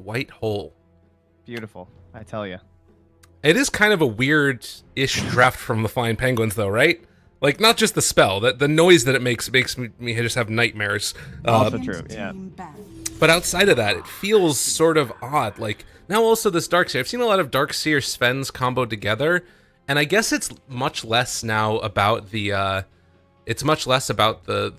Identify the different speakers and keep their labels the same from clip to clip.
Speaker 1: The white hole.
Speaker 2: Beautiful, I tell you.
Speaker 1: It is kind of a weird-ish draft from the Flying Penguins, though, right? Like, not just the spell, the noise that it makes me just have nightmares.
Speaker 2: Also true, yeah.
Speaker 1: But outside of that, it feels sort of odd. Like, now also this Darkseer. I've seen a lot of Darkseer Svens comboed together, and I guess it's much less now about the,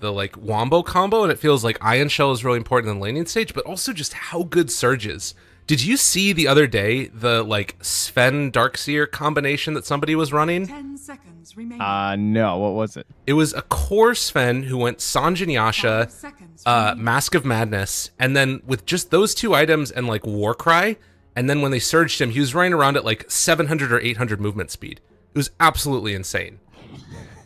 Speaker 1: like, Wombo combo, and it feels like Ion Shell is really important in the laning stage, but also just how good Surge is. Did you see the other day the, like, Sven Darkseer combination that somebody was running?
Speaker 3: 10 seconds remaining.
Speaker 2: No, what was it?
Speaker 1: It was a core Sven who went Sanjin Yasha,
Speaker 3: 5 seconds remaining.
Speaker 1: Mask of Madness, and then with just those two items and, like, Warcry, and then when they surged him, he was running around at, like, 700 or 800 movement speed. It was absolutely insane.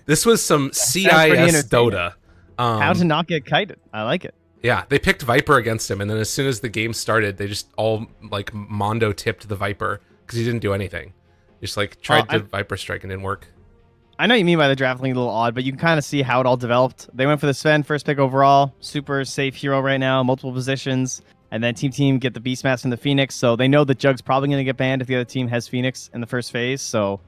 Speaker 1: This was some CIS Dota.
Speaker 2: How to not get kited. I like it.
Speaker 1: Yeah, they picked Viper against him, and then as soon as the game started, they just all, like, Mondo tipped the Viper, because he didn't do anything. Just, like, tried to Viper strike and didn't work.
Speaker 2: I know what you mean by the draft lane a little odd, but you can kind of see how it all developed. They went for the Sven, first pick overall, super safe hero right now, multiple positions, and then team get the Beastmaster and the Phoenix, so they know the Jug's probably going to get banned if the other team has Phoenix in the first phase, so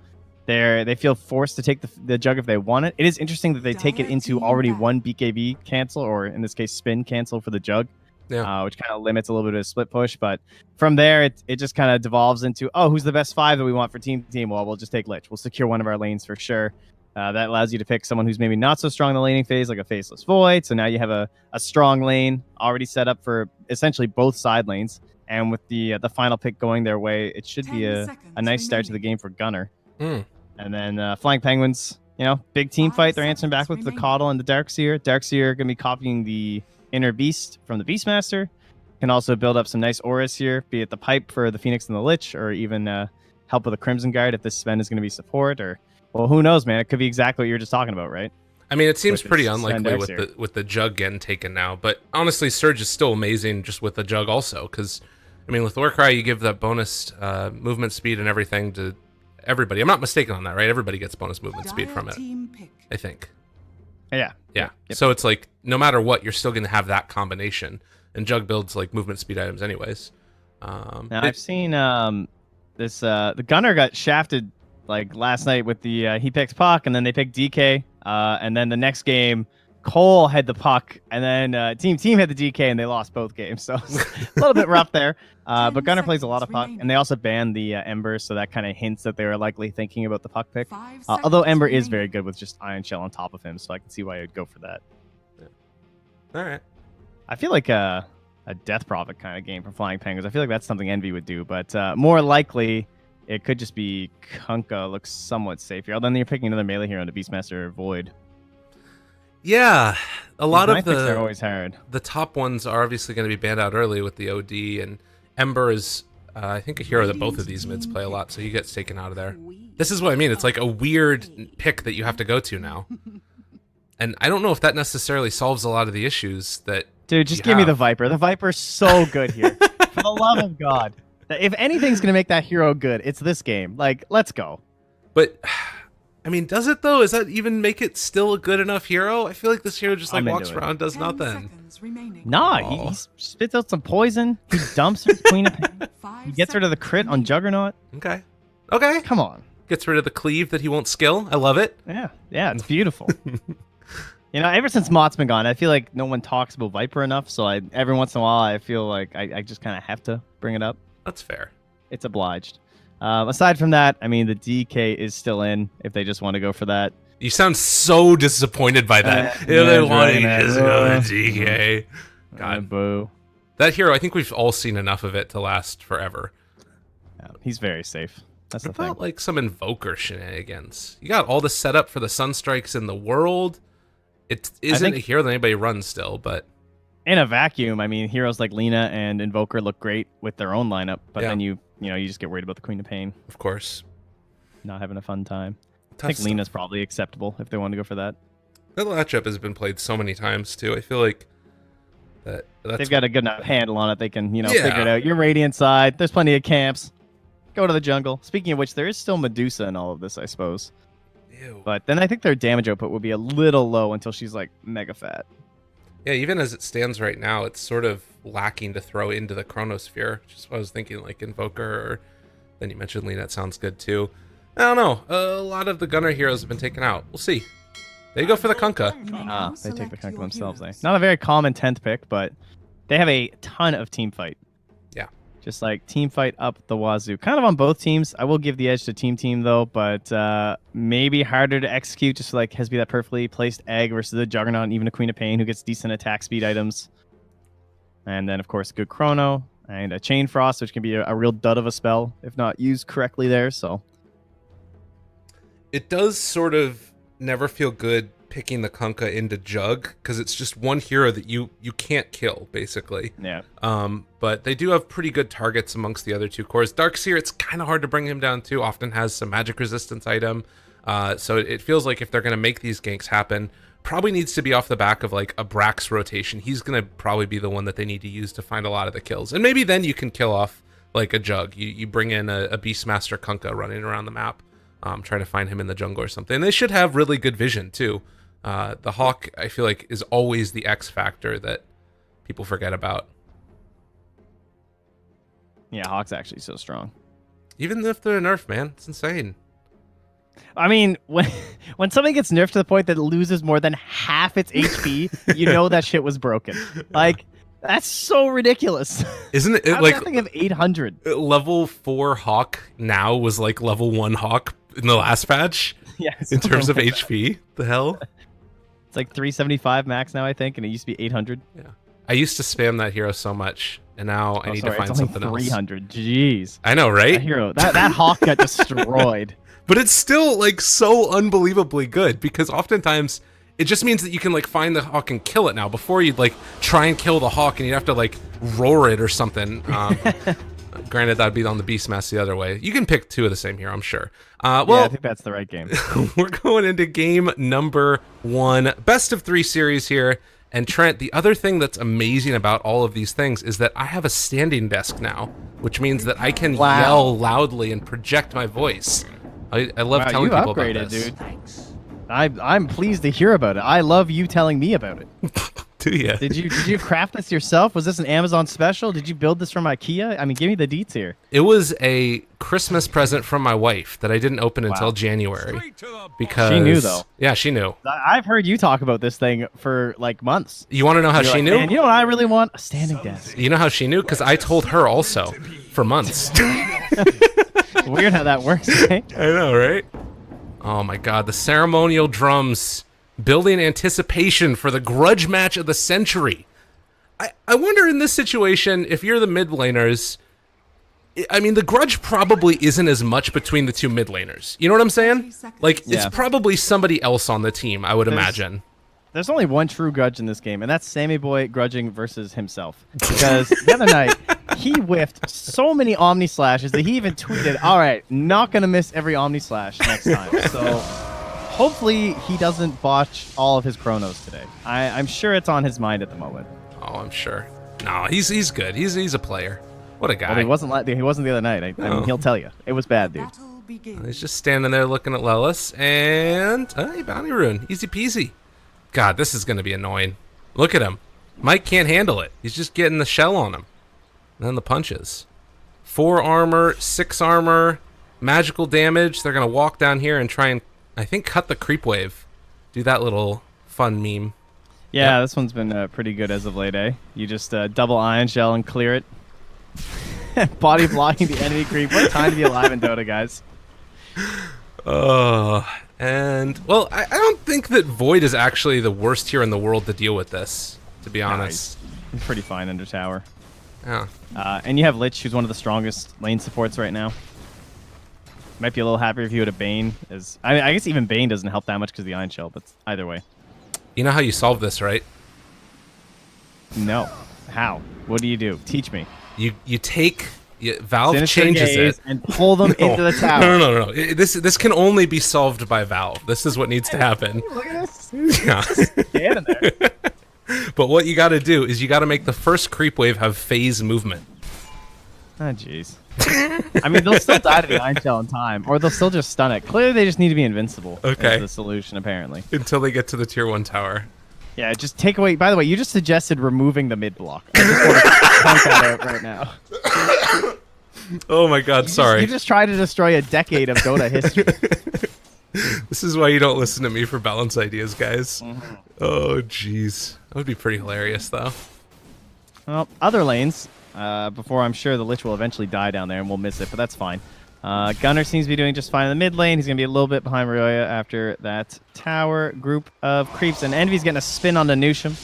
Speaker 2: they feel forced to take the Jug if they want it. It is interesting that they take it into already one BKB cancel, or in this case, spin cancel for the Jug, which kind of limits a little bit of split push. But from there, it just kind of devolves into, oh, who's the best 5 that we want for team? Well, we'll just take Lich. We'll secure one of our lanes for sure. That allows you to pick someone who's maybe not so strong in the laning phase, like a Faceless Void. So now you have a strong lane already set up for essentially both side lanes. And with the final pick going their way, it should be a nice start to the game for Gunnar. And then Flying Penguins, big team fight. They're answering back with the Coddle and the Darkseer. Darkseer going to be copying the Inner Beast from the Beastmaster. Can also build up some nice auras here, be it the Pipe for the Phoenix and the Lich, or even help with the Crimson Guard if this Sven is going to be support. Or, well, who knows, man? It could be exactly what you were just talking about, right?
Speaker 1: I mean, it seems pretty unlikely with the Jug getting taken now. But honestly, Surge is still amazing just with the Jug also. Because, I mean, with Warcry, you give that bonus movement speed and everything to everybody. I'm not mistaken on that, right? Everybody gets bonus movement speed from it, I think.
Speaker 2: Yeah.
Speaker 1: Yep. So it's like, no matter what, you're still going to have that combination. And Jug builds like movement speed items anyways.
Speaker 2: Now, I've seen this, the Gunner got shafted like last night with the, he picked Puck, and then they picked DK. And then the next game, Cole had the Puck, and then team had the DK, and they lost both games. So a little bit rough there. But Gunner plays a lot of Puck, and they also banned the Ember, so that kind of hints that they were likely thinking about the Puck pick. Although Ember is very good with just Ion Shell on top of him, so I can see why I'd go for that.
Speaker 1: All right.
Speaker 2: I feel like a Death Prophet kind of game from Flying Penguins. I feel like that's something Envy would do, but more likely it could just be Kunkka looks somewhat safe here. Then you're picking another melee hero into Beastmaster or Void.
Speaker 1: Yeah, a lot of
Speaker 2: are always hard.
Speaker 1: The top ones are obviously going to be banned out early with the OD, and Ember is, I think, a hero that both of these mids play a lot, so he gets taken out of there. This is what I mean. It's like a weird pick that you have to go to now. And I don't know if that necessarily solves a lot of the issues that
Speaker 2: Dude, just give me the Viper. The Viper's so good here. For the love of God. If anything's going to make that hero good, it's this game. Like, let's go.
Speaker 1: But, I mean, does it, though? Does that even make it still a good enough hero? I feel like this hero just, like, walks around, does nothing.
Speaker 2: Nah, he spits out some poison. He dumps her Queen of Pain. He gets rid of the crit on Juggernaut.
Speaker 1: Okay. Okay.
Speaker 2: Come on.
Speaker 1: Gets rid of the cleave that he won't skill. I love it.
Speaker 2: Yeah, it's beautiful. Ever since Mott's been gone, I feel like no one talks about Viper enough, so every once in a while I feel like I just kind of have to bring it up.
Speaker 1: That's fair.
Speaker 2: It's obliged. Aside from that, I mean, the DK is still in if they just want to go for that.
Speaker 1: You sound so disappointed by that. If they want to just go to DK. God.
Speaker 2: Boo.
Speaker 1: That hero, I think we've all seen enough of it to last forever.
Speaker 2: Yeah, he's very safe. That's the thing.
Speaker 1: Like some Invoker shenanigans. You got all the setup for the Sunstrikes in the world. It isn't a hero that anybody runs still, but
Speaker 2: in a vacuum, I mean, heroes like Lina and Invoker look great with their own lineup, but then you just get worried about the Queen of Pain.
Speaker 1: Of course.
Speaker 2: Not having a fun time.
Speaker 1: Tough
Speaker 2: I think
Speaker 1: stuff.
Speaker 2: Lina's probably acceptable if they want to go for that.
Speaker 1: That matchup has been played so many times too. I feel like
Speaker 2: they've got a good enough handle on it. They can, figure it out. You're Radiant side. There's plenty of camps. Go to the jungle. Speaking of which, there is still Medusa in all of this, I suppose.
Speaker 1: Ew.
Speaker 2: But then I think their damage output will be a little low until she's like mega fat.
Speaker 1: Yeah, even as it stands right now, it's sort of lacking to throw into the Chronosphere, which is what I was thinking, like Invoker, or then you mentioned Leanet sounds good too. I don't know. A lot of the gunner heroes have been taken out. We'll see. They go for the Kunkka.
Speaker 2: Ah, they take the Kunkka themselves, eh? Not a very common 10th pick, but they have a ton of team fight.
Speaker 1: Yeah.
Speaker 2: Just like team fight up the wazoo. Kind of on both teams. I will give the edge to team though, but maybe harder to execute. Just like has to be that perfectly placed egg versus a Juggernaut and even a Queen of Pain who gets decent attack speed items. And then of course good Chrono and a Chain Frost, which can be a real dud of a spell if not used correctly there. So
Speaker 1: it does sort of never feel good picking the Kunkka into Jug because it's just one hero that you can't kill basically.
Speaker 2: Yeah.
Speaker 1: But they do have pretty good targets amongst the other two cores. Darkseer, it's kind of hard to bring him down too. Often has some magic resistance item. So it feels like if they're going to make these ganks happen, probably needs to be off the back of like a Brax rotation. He's going to probably be the one that they need to use to find a lot of the kills. And maybe then you can kill off like a Jug. You bring in a Beastmaster Kunkka running around the map. Trying to find him in the jungle or something. They should have really good vision too. The Hawk, I feel like, is always the X factor that people forget about.
Speaker 2: Yeah, Hawk's actually so strong.
Speaker 1: Even if they're nerfed, man, it's insane.
Speaker 2: I mean, when something gets nerfed to the point that it loses more than half its HP, you know that shit was broken. Like, that's so ridiculous.
Speaker 1: Isn't it?
Speaker 2: How
Speaker 1: Like,
Speaker 2: something of 800.
Speaker 1: Level 4 Hawk now was like level 1 Hawk in the last patch.
Speaker 2: Yes.
Speaker 1: In terms of HP, the hell?
Speaker 2: It's like 375 max now, I think, and it used to be 800.
Speaker 1: Yeah. I used to spam that hero so much, and now I need to find something else.
Speaker 2: 300. Jeez.
Speaker 1: I know, right?
Speaker 2: That hero, that Hawk got destroyed.
Speaker 1: But it's still like so unbelievably good because oftentimes it just means that you can like find the Hawk and kill it now. Before you'd like try and kill the Hawk and you'd have to like roar it or something. Granted, that'd be on the Beastmaster the other way. You can pick two of the same hero, I'm sure. Well,
Speaker 2: yeah, I think that's the right game.
Speaker 1: We're going into game number 1, best of 3 series here. And Trent, the other thing that's amazing about all of these things is that I have a standing desk now, which means that I can yell loudly and project my voice. I love telling people about this.
Speaker 2: Dude. I'm pleased to hear about it. I love you telling me about it.
Speaker 1: Do you?
Speaker 2: Did you craft this yourself? Was this an Amazon special? Did you build this from IKEA? I mean, give me the deets here.
Speaker 1: It was a Christmas present from my wife that I didn't open until January. Because
Speaker 2: she knew, though.
Speaker 1: Yeah, she knew.
Speaker 2: I've heard you talk about this thing for like months.
Speaker 1: You want to know how she knew?
Speaker 2: Man, you know what I really want? A standing desk.
Speaker 1: You know how she knew? Because I told her also for months.
Speaker 2: Weird how that works, right?
Speaker 1: I know, right? Oh my god, the ceremonial drums building anticipation for the grudge match of the century. I wonder in this situation, if you're the mid laners, I mean, the grudge probably isn't as much between the two mid laners. You know what I'm saying? Like, it's probably somebody else on the team, I would imagine.
Speaker 2: There's only one true grudge in this game, and that's Sammy Boy grudging versus himself. Because the other night, he whiffed so many Omni Slashes that he even tweeted, all right, not going to miss every Omni Slash next time. So hopefully he doesn't botch all of his Chronos today. I'm sure it's on his mind at the moment.
Speaker 1: Oh, I'm sure. No, he's good. He's a player. What a guy.
Speaker 2: Well, he wasn't the other night. I mean, he'll tell you. It was bad, dude.
Speaker 1: He's just standing there looking at Lelis, and hey, Bounty Rune. Easy peasy. God, this is going to be annoying. Look at him. Mike can't handle it. He's just getting the shell on him. And then the punches. 4 armor, 6 armor, magical damage. They're going to walk down here and try and, I think, cut the creep wave. Do that little fun meme.
Speaker 2: Yeah, This one's been pretty good as of late, eh? You just double ion shell and clear it. Body blocking the enemy creep. What time to be alive in Dota, guys?
Speaker 1: And, well, I don't think that Void is actually the worst here in the world to deal with this, to be honest.
Speaker 2: He's pretty fine under tower.
Speaker 1: Yeah.
Speaker 2: And you have Lich, who's one of the strongest lane supports right now. Might be a little happier if you had a Bane. I guess even Bane doesn't help that much because of the Iron Shell, but either way.
Speaker 1: You know how you solve this, right?
Speaker 2: No. How? What do you do? Teach me.
Speaker 1: You take... Valve
Speaker 2: Sinister
Speaker 1: changes it
Speaker 2: and pull them into the tower.
Speaker 1: No. This can only be solved by Valve. This is what needs to happen.
Speaker 2: Look at this.
Speaker 1: Yeah.
Speaker 2: Stand in there.
Speaker 1: But what you got to do is you got to make the first creep wave have phase movement.
Speaker 2: Ah, jeez. I mean, they'll still die to the Iron Shell in time, or they'll still just stun it. Clearly, they just need to be invincible.
Speaker 1: Okay.
Speaker 2: That's the solution, apparently.
Speaker 1: Until they get to the tier 1 tower.
Speaker 2: Yeah, just take away. By the way, you just suggested removing the mid block. I just want to point that out right now.
Speaker 1: Oh my God, sorry.
Speaker 2: You just tried to destroy a decade of Dota history.
Speaker 1: This is why you don't listen to me for balance ideas, guys. Oh, jeez. That would be pretty hilarious, though.
Speaker 2: Well, other lanes. Before I'm sure the Lich will eventually die down there and we'll miss it, but that's fine. Gunner seems to be doing just fine in the mid lane. He's going to be a little bit behind Ryoya after that tower group of creeps. And Envy's getting a spin on the Nusham.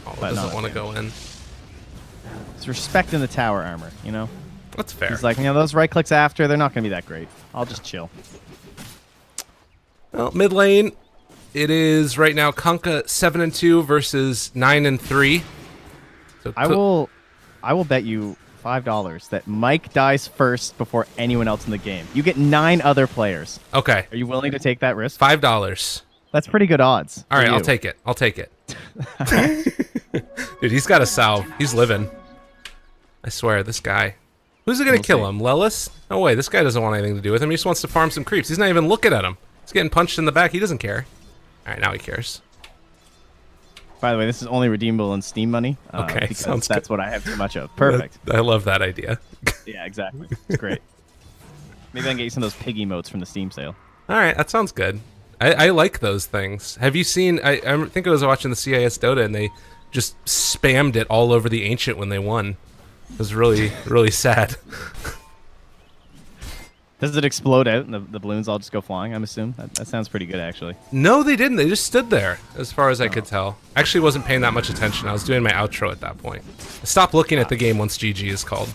Speaker 1: Oh, doesn't want to go in.
Speaker 2: He's respecting the tower armor, you know?
Speaker 1: That's fair.
Speaker 2: He's like, those right clicks after, they're not going to be that great. I'll just chill.
Speaker 1: Well, mid lane, it is right now Kunkka 7-2 versus 9-3. So
Speaker 2: I will bet you $5 that Mike dies first before anyone else in the game. You get 9 other players.
Speaker 1: Okay.
Speaker 2: Are you willing to take that risk?
Speaker 1: $5.
Speaker 2: That's pretty good odds.
Speaker 1: All right, I'll take it. I'll take it. Dude, he's got a salve. He's living. I swear, this guy. Who's going to kill him? Lelis? No way. This guy doesn't want anything to do with him. He just wants to farm some creeps. He's not even looking at him. He's getting punched in the back. He doesn't care. All right, now he cares.
Speaker 2: By the way, this is only redeemable in Steam money.
Speaker 1: Okay,
Speaker 2: because that's what I have too much of. Perfect.
Speaker 1: I love that idea.
Speaker 2: Yeah, exactly. It's great. Maybe I can get you some of those pig emotes from the Steam sale.
Speaker 1: All right, that sounds good. I like those things. Have you seen... I think I was watching the CIS Dota, and they just spammed it all over the Ancient when they won. It was really, really sad.
Speaker 2: Does it explode out and the balloons all just go flying, I'm assuming? That sounds pretty good, actually.
Speaker 1: No, they didn't. They just stood there, as far as I could tell. Actually wasn't paying that much attention. I was doing my outro at that point. I stopped looking at the game once GG is called.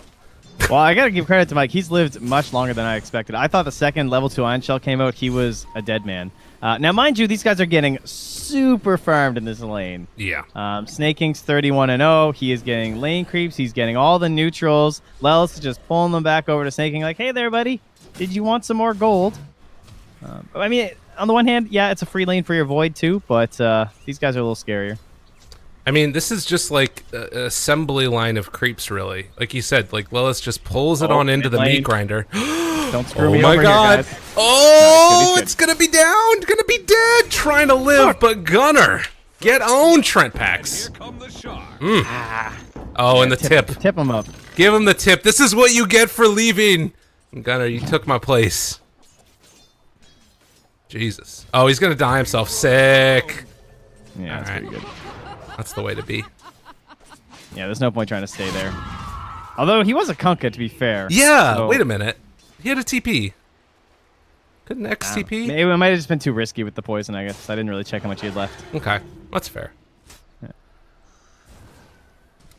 Speaker 2: Well, I gotta give credit to Mike. He's lived much longer than I expected. I thought the second level 2 Iron Shell came out, he was a dead man. Now, mind you, these guys are getting super farmed in this lane.
Speaker 1: Yeah.
Speaker 2: Snake King's 31-0. He is getting lane creeps. He's getting all the neutrals. Lelis is just pulling them back over to Snake King like, hey there, buddy. Did you want some more gold? I mean, on the one hand, yeah, it's a free lane for your Void too, but these guys are a little scarier.
Speaker 1: I mean, this is just like an assembly line of creeps, really. Like you said, like Lilith just pulls it on into the meat grinder.
Speaker 2: Don't screw me over here,
Speaker 1: God.
Speaker 2: guys.
Speaker 1: Oh, it's going to be down. It's going to be dead. Trying to live, but Gunner. Get on, TrentPax. Oh, and the tip.
Speaker 2: Tip him up.
Speaker 1: Give him the tip. This is what you get for leaving. Gunner, you took my place. Jesus. Oh, he's going to die himself. Sick.
Speaker 2: Yeah, that's pretty good.
Speaker 1: That's the way to be.
Speaker 2: Yeah, there's no point trying to stay there. Although he was a Kunkka, to be fair.
Speaker 1: Yeah,
Speaker 2: so...
Speaker 1: wait a minute. He had a TP. Couldn't X TP?
Speaker 2: Maybe it might have just been too risky with the poison, I guess. I didn't really check how much he had left.
Speaker 1: Okay, that's fair.
Speaker 2: Yeah.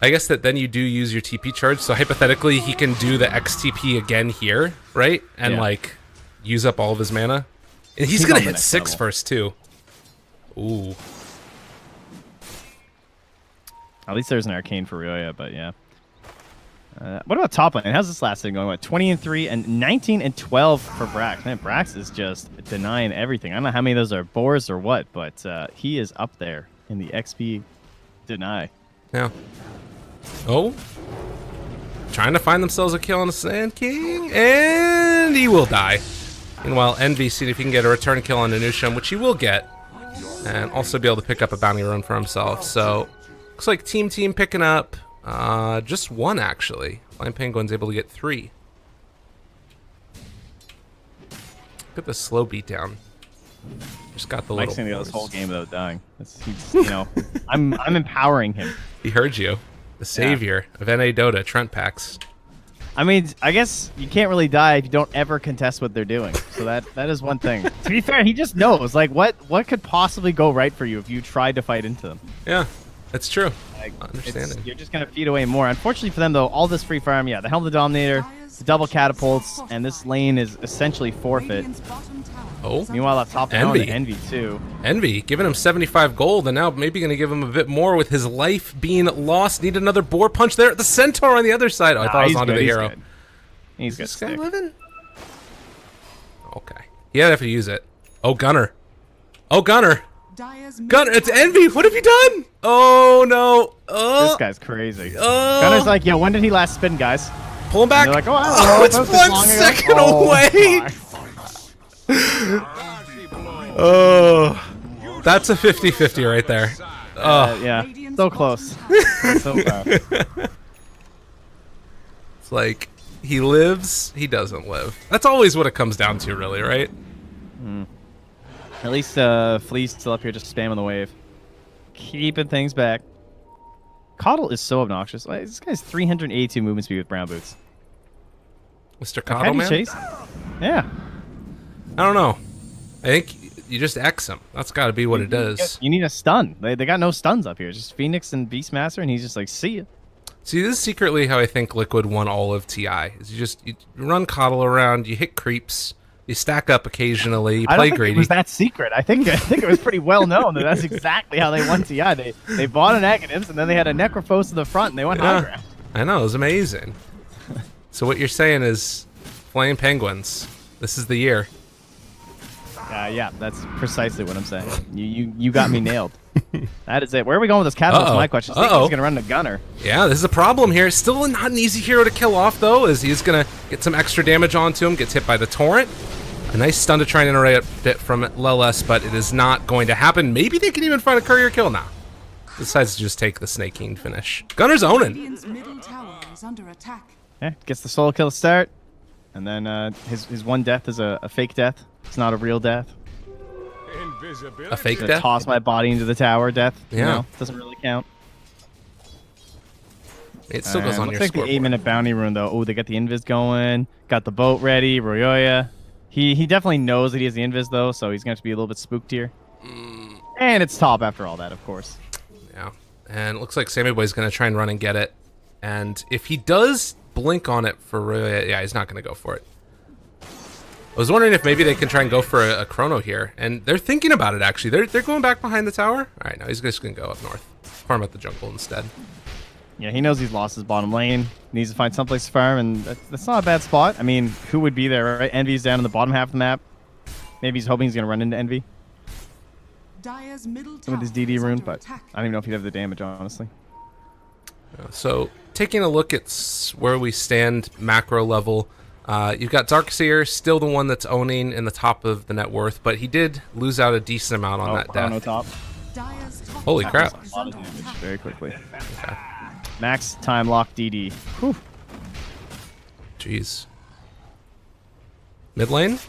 Speaker 1: I guess that then you do use your TP charge, so hypothetically he can do the XTP again here, right? And like use up all of his mana. And he's gonna hit 6
Speaker 2: level.
Speaker 1: first too. Ooh.
Speaker 2: At least there's an arcane for Ryoya, but yeah. What about top lane? How's this last thing going? What, 20-3 and 19-12 for Brax? Man, Brax is just denying everything. I don't know how many of those are boars or what, but he is up there in the XP deny.
Speaker 1: Yeah. Oh. Trying to find themselves a kill on the Sand King, and he will die. Meanwhile, Envy seeing if he can get a return kill on Anusham, which he will get, and also be able to pick up a bounty run for himself. So, looks like team picking up just 1, actually. Flying Penguin's able to get 3. Look at the slow beatdown. Just got the
Speaker 2: Mike's
Speaker 1: little...
Speaker 2: gonna go this whole game without dying. You know, I'm empowering him.
Speaker 1: He heard you. The savior of NA Dota, TrentPax.
Speaker 2: I mean, I guess you can't really die if you don't ever contest what they're doing. So that is one thing. To be fair, he just knows. Like, what could possibly go right for you if you tried to fight into them?
Speaker 1: Yeah, that's true.
Speaker 2: Like,
Speaker 1: Understanding.
Speaker 2: you're just going to feed away more. Unfortunately for them, though, all this free farm, the Helm of the Dominator, the double catapults, and this lane is essentially forfeit.
Speaker 1: Oh,
Speaker 2: Meanwhile, up top, Envy too.
Speaker 1: Envy, giving him 75 gold, and now maybe going to give him a bit more with his life being lost. Need another boar punch there. The Centaur on the other side. Oh, I thought I was onto the hero.
Speaker 2: He's good.
Speaker 1: Is this guy living? Okay. Yeah, I have to use it. Oh, Gunner. Oh, Gunner. Gunner, it's Envy. What have you done? Oh, no. Oh.
Speaker 2: This guy's crazy. Gunner's like, yo, when did he last spin, guys?
Speaker 1: Pull him back.
Speaker 2: And they're like, oh,
Speaker 1: it's 1 second away. Oh, that's a 50-50 right there.
Speaker 2: Yeah, so close. So far.
Speaker 1: It's like, he lives, he doesn't live. That's always what it comes down to, really, right?
Speaker 2: At least Flea's still up here just spamming the wave. Keeping things back. Coddle is so obnoxious. Like, this guy's 382 movement speed with brown boots.
Speaker 1: Mr.
Speaker 2: Like, how
Speaker 1: Coddle,
Speaker 2: do you
Speaker 1: man?
Speaker 2: chase? Yeah.
Speaker 1: I don't know. I think you just X him. That's got to be what it is.
Speaker 2: You need a stun. They got no stuns up here. It's just Phoenix and Beastmaster, and he's just like, see ya.
Speaker 1: See, this is secretly how I think Liquid won all of TI. Is you run Coddle around, you hit creeps, you stack up occasionally, you
Speaker 2: I
Speaker 1: play
Speaker 2: don't think
Speaker 1: greedy.
Speaker 2: it was that secret. I think it was pretty well known that that's exactly how they won TI. They bought a negatives, and then they had a Necrophos in the front, and they went high ground.
Speaker 1: I know, it was amazing. So what you're saying is, Flame Penguins, this is the year.
Speaker 2: Yeah, that's precisely what I'm saying. You got me nailed. That is it. Where are we going with this Catapult? That's my question. He's going to run the Gunner.
Speaker 1: Yeah, this is a problem here. Still not an easy hero to kill off, though, as he's going to get some extra damage onto him, gets hit by the Torrent. A nice stun to try and interrupt it from Leles, but it is not going to happen. Maybe they can even find a courier kill now. Decides to just take the Snake King finish. Gunner's owning.
Speaker 3: Radiant's middle tower is under attack.
Speaker 2: Yeah, gets the solo kill to start. And then his one death is a fake death. It's not a real death.
Speaker 1: A fake
Speaker 2: To
Speaker 1: death?
Speaker 2: toss my body into the tower death.
Speaker 1: Yeah.
Speaker 2: You know, doesn't really count.
Speaker 1: It still goes on your
Speaker 2: looks like
Speaker 1: scoreboard.
Speaker 2: the 8-minute bounty rune, though. Oh, they got the invis going. Got the boat ready. Royoya. He definitely knows that he has the invis, though, so he's going to be a little bit spooked here. And it's top after all that, of course.
Speaker 1: Yeah. And it looks like Sammy Boy's going to try and run and get it. And if he does blink on it for Royoya, yeah, he's not going to go for it. I was wondering if maybe they can try and go for a chrono here. And they're thinking about it, actually. They're going back behind the tower. All right, now he's just going to go up north. Farm at the jungle instead.
Speaker 2: Yeah, he knows he's lost his bottom lane. Needs to find someplace to farm, and that's not a bad spot. I mean, who would be there, right? Envy's down in the bottom half of the map. Maybe he's hoping he's going to run into Envy
Speaker 3: Dire's middle
Speaker 2: with
Speaker 3: tower
Speaker 2: his DD
Speaker 3: is
Speaker 2: rune,
Speaker 3: under
Speaker 2: but
Speaker 3: attack.
Speaker 2: I don't even know if he'd have the damage, honestly.
Speaker 1: So, taking a look at where we stand macro level, you've got Darkseer, still the one that's owning in the top of the net worth, but he did lose out a decent amount on that
Speaker 2: Chrono
Speaker 1: death.
Speaker 2: top.
Speaker 3: Dire's top
Speaker 1: Holy
Speaker 3: tower
Speaker 1: crap.
Speaker 3: is
Speaker 2: A lot of
Speaker 3: under
Speaker 2: damage
Speaker 3: attack.
Speaker 2: very quickly.
Speaker 1: Okay.
Speaker 2: Max time lock DD. Whew.
Speaker 1: Jeez. Mid lane?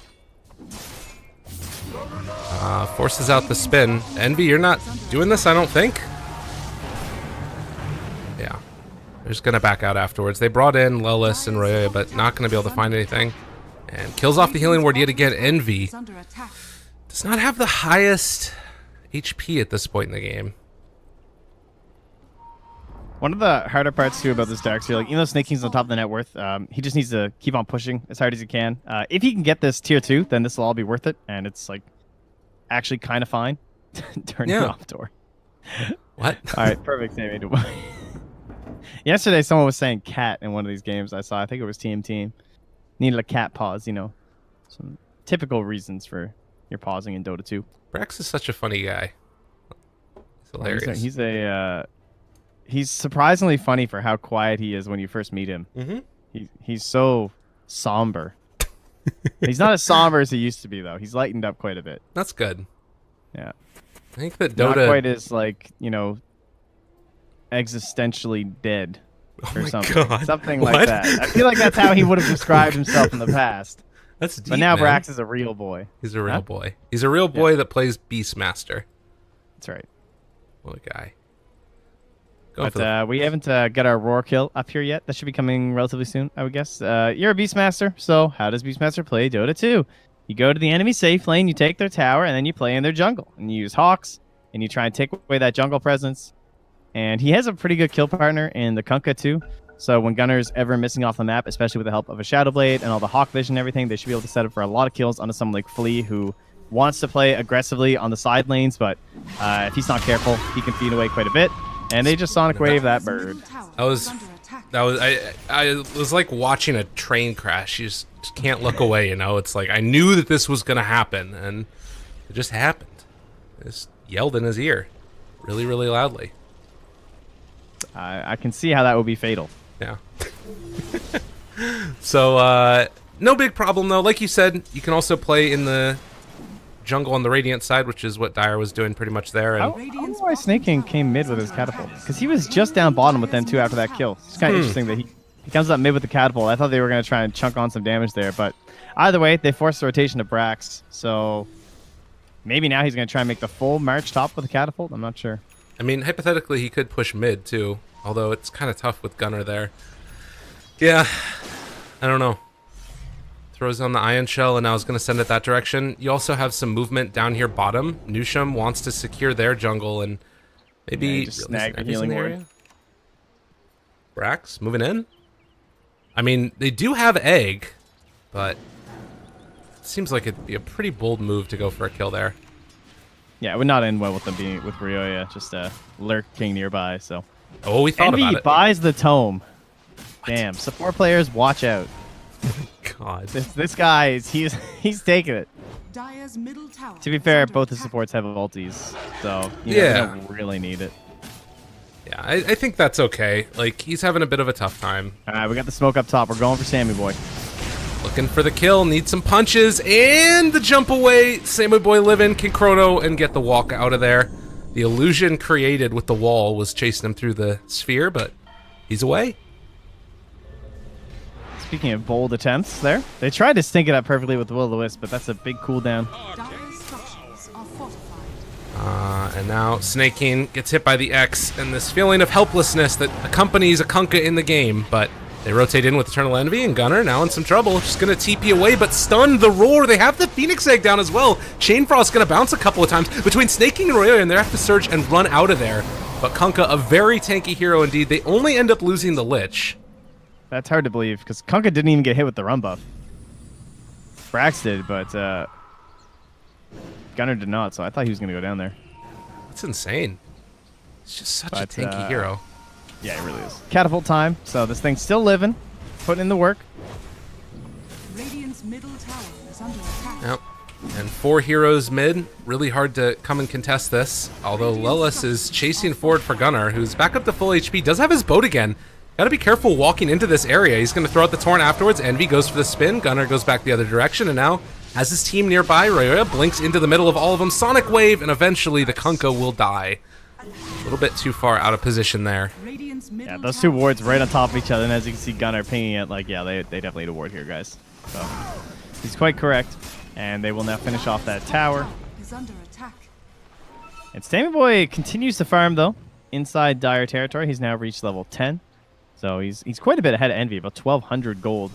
Speaker 1: Forces out the spin. Envy, you're not doing this, I don't think. Yeah. They're just going to back out afterwards. They brought in Lelis and Roya, but not going to be able to find anything. And kills off the healing ward yet again. Envy
Speaker 3: Is under attack.
Speaker 1: does not have the highest HP at this point in the game.
Speaker 2: One of the harder parts too about this Darkseer, like even though Snake King's on top of the net worth, he just needs to keep on pushing as hard as he can. If he can get this tier 2, then this will all be worth it, and it's like actually kind of fine. Turn it off, door.
Speaker 1: What?
Speaker 2: All right, perfect. Yesterday, someone was saying cat in one of these games I saw. I think it was Team. Needed a cat pause, you know. Some typical reasons for your pausing in Dota 2.
Speaker 1: Brax is such a funny guy. It's hilarious.
Speaker 2: He's surprisingly funny for how quiet he is when you first meet him.
Speaker 1: Mm-hmm.
Speaker 2: He's so somber. He's not as somber as he used to be, though. He's lightened up quite a bit.
Speaker 1: That's good.
Speaker 2: Yeah.
Speaker 1: I think that
Speaker 2: Not
Speaker 1: Dota...
Speaker 2: quite as, like, you know, existentially dead or
Speaker 1: my
Speaker 2: something.
Speaker 1: God.
Speaker 2: Something
Speaker 1: What?
Speaker 2: like that. I feel like that's how he would have described himself in the past.
Speaker 1: That's deep,
Speaker 2: But now
Speaker 1: man.
Speaker 2: Brax is a real boy.
Speaker 1: He's a real boy. He's a real boy that plays Beastmaster.
Speaker 2: That's right.
Speaker 1: What a guy. Going for
Speaker 2: But we haven't got our Roar kill up here yet. That should be coming relatively soon, I would guess. You're a Beastmaster, so how does Beastmaster play Dota 2? You go to the enemy safe lane, you take their tower, and then you play in their jungle. And you use Hawks, and you try and take away that jungle presence. And he has a pretty good kill partner in the Kunkka too. So when Gunner's ever missing off the map, especially with the help of a Shadow Blade and all the Hawk vision and everything, they should be able to set up for a lot of kills onto someone like Flea, who wants to play aggressively on the side lanes, but if he's not careful, he can feed away quite a bit. And they just Sonic Wave that bird.
Speaker 1: That was I was like watching a train crash. You just can't look away, you know. It's like I knew that this was gonna happen, and it just happened. I just yelled in his ear, really, really loudly.
Speaker 2: I can see how that would be fatal.
Speaker 1: Yeah. So no big problem though. Like you said, you can also play in the jungle on the Radiant side, which is what Dire was doing pretty much there.
Speaker 2: I
Speaker 1: And
Speaker 2: don't know why Snake King came mid with his catapult. Because he was just down bottom with them too after that kill. It's kind of interesting that he comes up mid with the catapult. I thought they were going to try and chunk on some damage there. But either way, they forced the rotation to Brax. So maybe now he's going to try and make the full march top with the catapult. I'm not sure.
Speaker 1: I mean, hypothetically, he could push mid too, although it's kind of tough with Gunnar there. Yeah, I don't know. Throws on the Ion Shell, and now is going to send it that direction. You also have some movement down here bottom. Nusham wants to secure their jungle and maybe
Speaker 2: just snag the healing ward.
Speaker 1: Brax moving in. I mean, they do have egg, but it seems like it'd be a pretty bold move to go for a kill there.
Speaker 2: Yeah, it would not end well with them being with Ryoya just lurking nearby. So,
Speaker 1: Oh, we thought
Speaker 2: Envy
Speaker 1: about it.
Speaker 2: buys the tome. Damn, support players, watch out.
Speaker 1: God.
Speaker 2: This guy he's taking it.
Speaker 3: Dire's middle tower
Speaker 2: To be
Speaker 3: is
Speaker 2: fair,
Speaker 3: under
Speaker 2: both his
Speaker 3: attack.
Speaker 2: supports have ultis, so
Speaker 1: Yeah.
Speaker 2: they don't really need it.
Speaker 1: Yeah, I think that's okay. Like, he's having a bit of a tough time.
Speaker 2: All right, we got the smoke up top. We're going for Sammy Boy.
Speaker 1: Looking for the kill, needs some punches, and the jump away. Sammy Boy living, can chrono and get the walk out of there. The illusion created with the wall was chasing him through the sphere, but he's away.
Speaker 2: Speaking of bold attempts there, they tried to stink it up perfectly with the Will-O-the-Wisp, but that's a big cooldown.
Speaker 3: Dire's structures are fortified.
Speaker 1: And now Snake King gets hit by the X, and this feeling of helplessness that accompanies a Kunkka in the game, but they rotate in with Eternal Envy, and Gunnar now in some trouble. Just going to TP away, but stunned the roar. They have the Phoenix Egg down as well. Chain Frost's going to bounce a couple of times between Snake King and Ryoya, and they have to surge and run out of there. But Kunkka, a very tanky hero indeed. They only end up losing the Lich.
Speaker 2: That's hard to believe, because Kunkka didn't even get hit with the run buff. Brax did, but Gunnar did not, so I thought he was going to go down there.
Speaker 1: That's insane. It's just such a
Speaker 2: But,
Speaker 1: tanky hero.
Speaker 2: Yeah, it really is. Catapult time, so this thing's still living, putting in the work.
Speaker 3: Radiant's middle tower is under attack.
Speaker 1: Yep. And 4 heroes mid. Really hard to come and contest this. Although Lelis is chasing forward for Gunnar, who's back up to full HP. Does have his boat again. Gotta be careful walking into this area. He's gonna throw out the Torrent afterwards. Envy goes for the spin. Gunnar goes back the other direction, and now has his team nearby. Ryoya blinks into the middle of all of them. Sonic Wave, and eventually the Kunkka will die. A little bit too far out of position there.
Speaker 3: Radiant's middle
Speaker 2: Yeah, those two
Speaker 3: tower
Speaker 2: wards
Speaker 3: is
Speaker 2: right on
Speaker 3: under
Speaker 2: top of each other, and as you can see Gunnar pinging it, like, yeah, they definitely need a ward here, guys. So, he's quite correct, and they will now finish off that tower.
Speaker 3: is under attack.
Speaker 2: And Sammy Boy continues to farm, though, inside Dire territory. He's now reached level 10. So he's quite a bit ahead of Envy, about 1,200 gold.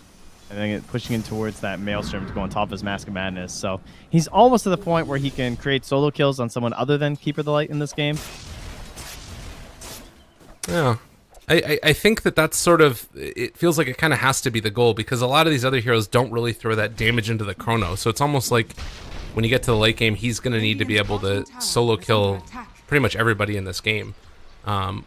Speaker 2: And then pushing in towards that Maelstrom to go on top of his Mask of Madness. So he's almost to the point where he can create solo kills on someone other than Keeper of the Light in this game.
Speaker 1: Yeah. I think that's sort of, it feels like it kind of has to be the goal, because a lot of these other heroes don't really throw that damage into the chrono. So it's almost like when you get to the late game, he's going to need to be able to solo kill pretty much everybody in this game.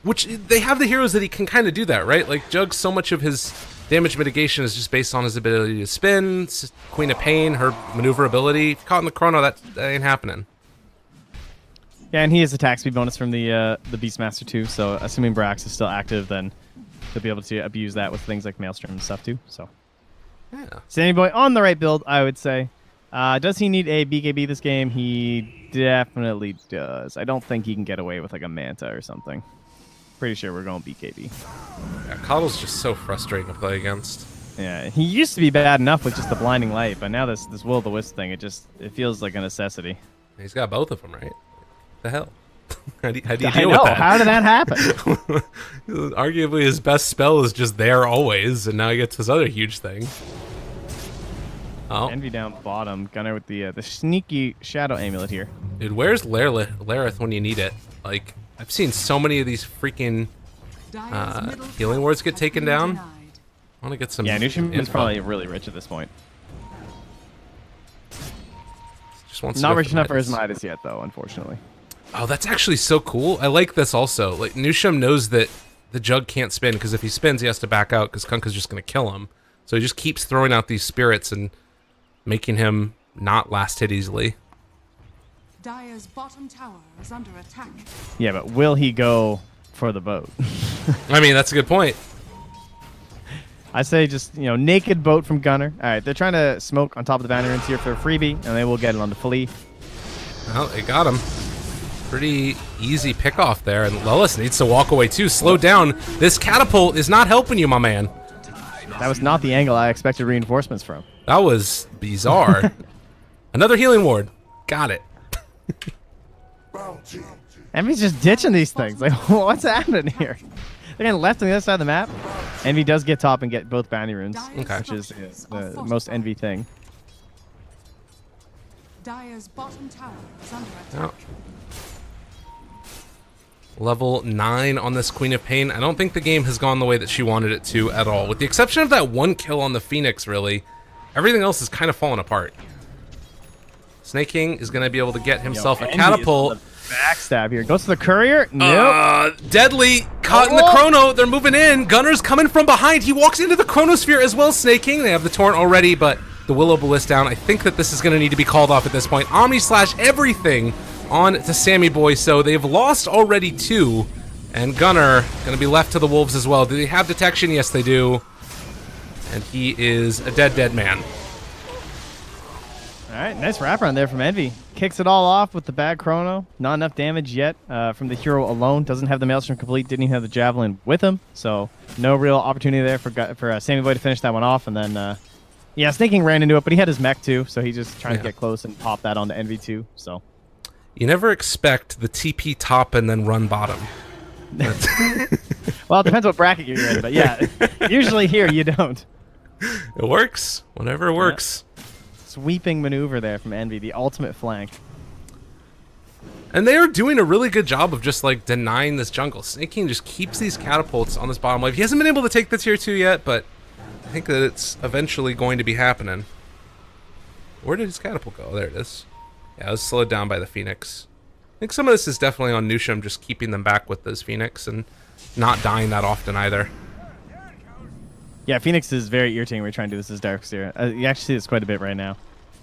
Speaker 1: Which they have the heroes that he can kind of do that, right? Like Jug, so much of his damage mitigation is just based on his ability to spin. Queen of Pain, her maneuverability. Caught in the chrono, that ain't happening.
Speaker 2: Yeah, and he has attack speed bonus from the Beastmaster too. So assuming Brax is still active, then he'll be able to abuse that with things like Maelstrom and stuff too. So
Speaker 1: Yeah.
Speaker 2: Sammy Boy on the right build, I would say. Does he need a BKB this game? He definitely does. I don't think he can get away with like a Manta or something. Pretty sure we're going BKB.
Speaker 1: Yeah, Coddle's just so frustrating to play against.
Speaker 2: Yeah, he used to be bad enough with just the blinding light, but now this Will-O-the-Wisp thing, it feels like a necessity.
Speaker 1: He's got both of them, right? The hell? How do you
Speaker 2: I
Speaker 1: deal
Speaker 2: know.
Speaker 1: with that?
Speaker 2: How did that happen?
Speaker 1: Arguably his best spell is just there always, and now he gets this other huge thing. Oh,
Speaker 2: Envy down bottom. Gunnar with the sneaky Shadow Amulet here.
Speaker 1: dude, where's Lareth when you need it? Like, I've seen so many of these freaking
Speaker 3: Dire's middle
Speaker 1: healing
Speaker 3: tower
Speaker 1: wards get
Speaker 3: has
Speaker 1: taken
Speaker 3: been
Speaker 1: down.
Speaker 3: denied.
Speaker 1: I want to get some.
Speaker 2: Yeah, Nushim is
Speaker 1: info.
Speaker 2: probably really rich at this point.
Speaker 1: Just wants to
Speaker 2: Not
Speaker 1: go
Speaker 2: rich enough for his
Speaker 1: Midas.
Speaker 2: Midas yet, though, unfortunately.
Speaker 1: Oh, that's actually so cool. I like this also. Like, Nushim knows that the Jug can't spin, because if he spins, he has to back out, because Kunkka's just going to kill him. So he just keeps throwing out these spirits and making him not last hit easily.
Speaker 3: Dire's bottom tower is under attack.
Speaker 2: Yeah, but will he go for the boat?
Speaker 1: I mean, that's a good point.
Speaker 2: I say just, naked boat from Gunnar. All right, they're trying to smoke on top of the banner here for a freebie, and they will get it on the flea.
Speaker 1: Well, they got him. Pretty easy pickoff there, and Lelis needs to walk away too. Slow down. This catapult is not helping you, my man.
Speaker 2: That was not the angle I expected reinforcements from.
Speaker 1: That was bizarre. Another healing ward. Got it.
Speaker 2: Envy's just ditching these things. Like, what's happening here? They're getting left on the other side of the map. Envy does get top and get both bounty runes,
Speaker 1: Okay.
Speaker 2: which is the most Envy thing.
Speaker 3: Dire's bottom tower is under attack.
Speaker 1: Oh. Level 9 on this Queen of Pain. I don't think the game has gone the way that she wanted it to at all. With the exception of that one kill on the Phoenix, really. Everything else is kind of falling apart. Snake King is going to be able to get himself a catapult.
Speaker 2: Backstab here. Goes to the courier. Nope.
Speaker 1: Deadly. Caught in the chrono. They're moving in. Gunner's coming from behind. He walks into the chronosphere as well, Snake King. They have the torrent already, but the Willow Ballist down. I think that this is going to need to be called off at this point. Omni slash everything on to Sammy Boy. So they've lost already 2. And Gunner going to be left to the Wolves as well. Do they have detection? Yes, they do. And he is a dead man.
Speaker 2: All right, nice wraparound there from Envy. Kicks it all off with the bad chrono. Not enough damage yet from the hero alone. Doesn't have the Maelstrom complete. Didn't even have the Javelin with him. So no real opportunity there for Sammy Boy to finish that one off. And then, yeah, Snake King ran into it, but he had his mech too. So he's just trying to get close and pop that onto Envy too. So
Speaker 1: you never expect the TP top and then run bottom.
Speaker 2: Well, it depends what bracket you're in. But yeah, usually here you don't.
Speaker 1: It works. Whenever it works.
Speaker 2: Sweeping maneuver there from Envy, the ultimate flank.
Speaker 1: And they are doing a really good job of just like denying this jungle. Snake King just keeps these catapults on this bottom wave. He hasn't been able to take the tier 2 yet, but I think that it's eventually going to be happening. Where did his catapult go? There it is. Yeah, it was slowed down by the Phoenix. I think some of this is definitely on Nusham, just keeping them back with those Phoenix and not dying that often either.
Speaker 2: Yeah, Phoenix is very irritating when you're trying to do this as Darkseer. You actually see this quite a bit right now.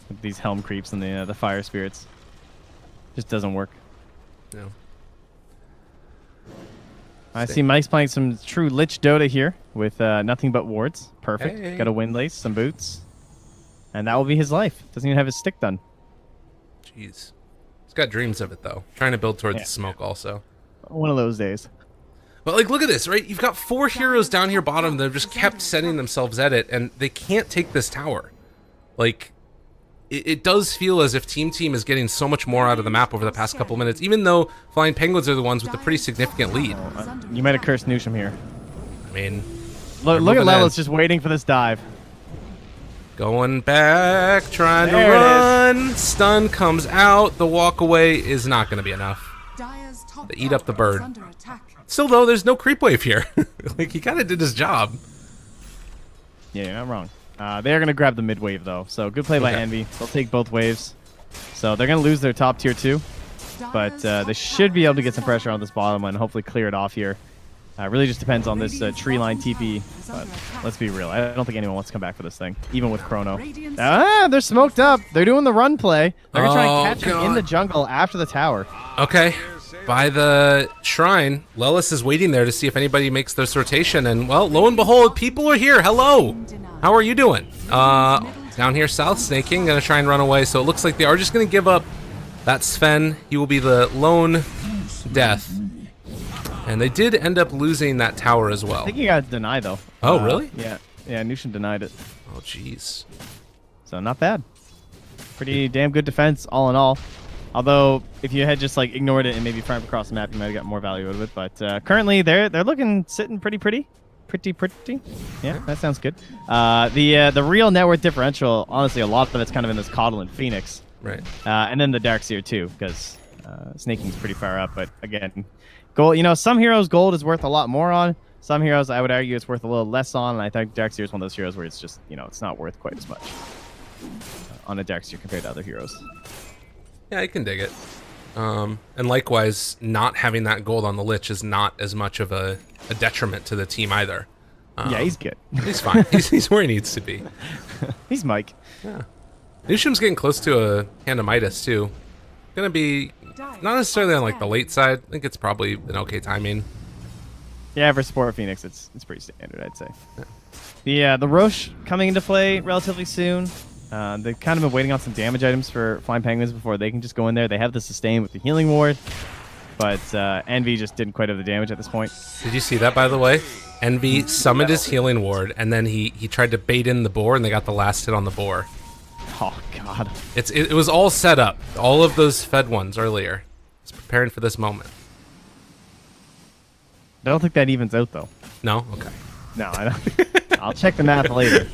Speaker 2: With these Helm creeps and the Fire Spirits. Just doesn't work.
Speaker 1: No.
Speaker 2: I see Mike's playing some true Lich Dota here with nothing but wards. Perfect.
Speaker 1: Hey.
Speaker 2: Got a windlace, some boots. And that will be his life. Doesn't even have his stick done.
Speaker 1: Jeez. He's got dreams of it, though. Trying to build towards the smoke also.
Speaker 2: One of those days.
Speaker 1: But, like, look at this, right? You've got 4 heroes down here bottom that have just kept setting themselves at it, and they can't take this tower. Like, it does feel as if Team is getting so much more out of the map over the past couple minutes, even though Flying Penguins are the ones with a pretty significant lead.
Speaker 2: You might have cursed Nusham here.
Speaker 1: I mean...
Speaker 2: Look at Lelis just waiting for this dive.
Speaker 1: Going back, trying to run. Stun comes out. The walk away is not going to be enough. They eat up the bird. Still, though, there's no creep wave here. Like, he kind of did his job.
Speaker 2: Yeah, you're not wrong. They're going to grab the mid wave, though. So good play by Envy. They'll take both waves. So they're going to lose their top tier 2. But they should be able to get some pressure on this bottom one and hopefully clear it off here. Really just depends on this tree line TP. But let's be real. I don't think anyone wants to come back for this thing, even with Chrono. They're smoked up. They're doing the run play. They're going to try and catch him in the jungle after the tower.
Speaker 1: Okay. By the shrine, Lelis is waiting there to see if anybody makes their sortation, and well, lo and behold, people are here. Hello, how are you doing? Down here south, Snake King gonna try and run away, so it looks like they are just gonna give up. That's Sven. He will be the lone death, and they did end up losing that tower as well.
Speaker 2: I think he got denied though.
Speaker 1: Oh, really?
Speaker 2: Yeah, Nushin denied it.
Speaker 1: Oh, jeez.
Speaker 2: So not bad. Pretty damn good defense, all in all. Although, if you had just like ignored it and maybe farmed across the map, you might have got more value out of it. But currently, they're sitting pretty. Yeah, that sounds good. The real net worth differential, honestly, a lot of it's kind of in this Coddle and Phoenix.
Speaker 1: Right.
Speaker 2: And then the Darkseer too, because Snake King's pretty far up. But again, gold. You know, some heroes gold is worth a lot more on. Some heroes, I would argue, it's worth a little less on. And I think Darkseer is one of those heroes where it's just, you know, it's not worth quite as much on a Darkseer compared to other heroes.
Speaker 1: Yeah, I can dig it. And likewise, not having that gold on the Lich is not as much of a detriment to the team either.
Speaker 2: Yeah, he's good.
Speaker 1: He's fine. he's where he needs to be.
Speaker 2: He's Mike.
Speaker 1: Yeah. Nusham's getting close to a Hand of Midas, too. Gonna be not necessarily on like the late side. I think it's probably an okay timing.
Speaker 2: Yeah, for support Phoenix, it's pretty standard, I'd say. Yeah. The Roche coming into play relatively soon. They've kind of been waiting on some damage items for Flying Penguins before they can just go in there. They have the sustain with the healing ward, but Envy just didn't quite have the damage at this point.
Speaker 1: Did you see that, by the way? Envy summoned his healing ward, and then he tried to bait in the boar, and they got the last hit on the boar.
Speaker 2: Oh, God.
Speaker 1: It was all set up. All of those fed ones earlier. It's preparing for this moment.
Speaker 2: I don't think that evens out, though.
Speaker 1: No? Okay.
Speaker 2: No, I don't. I'll check the math later.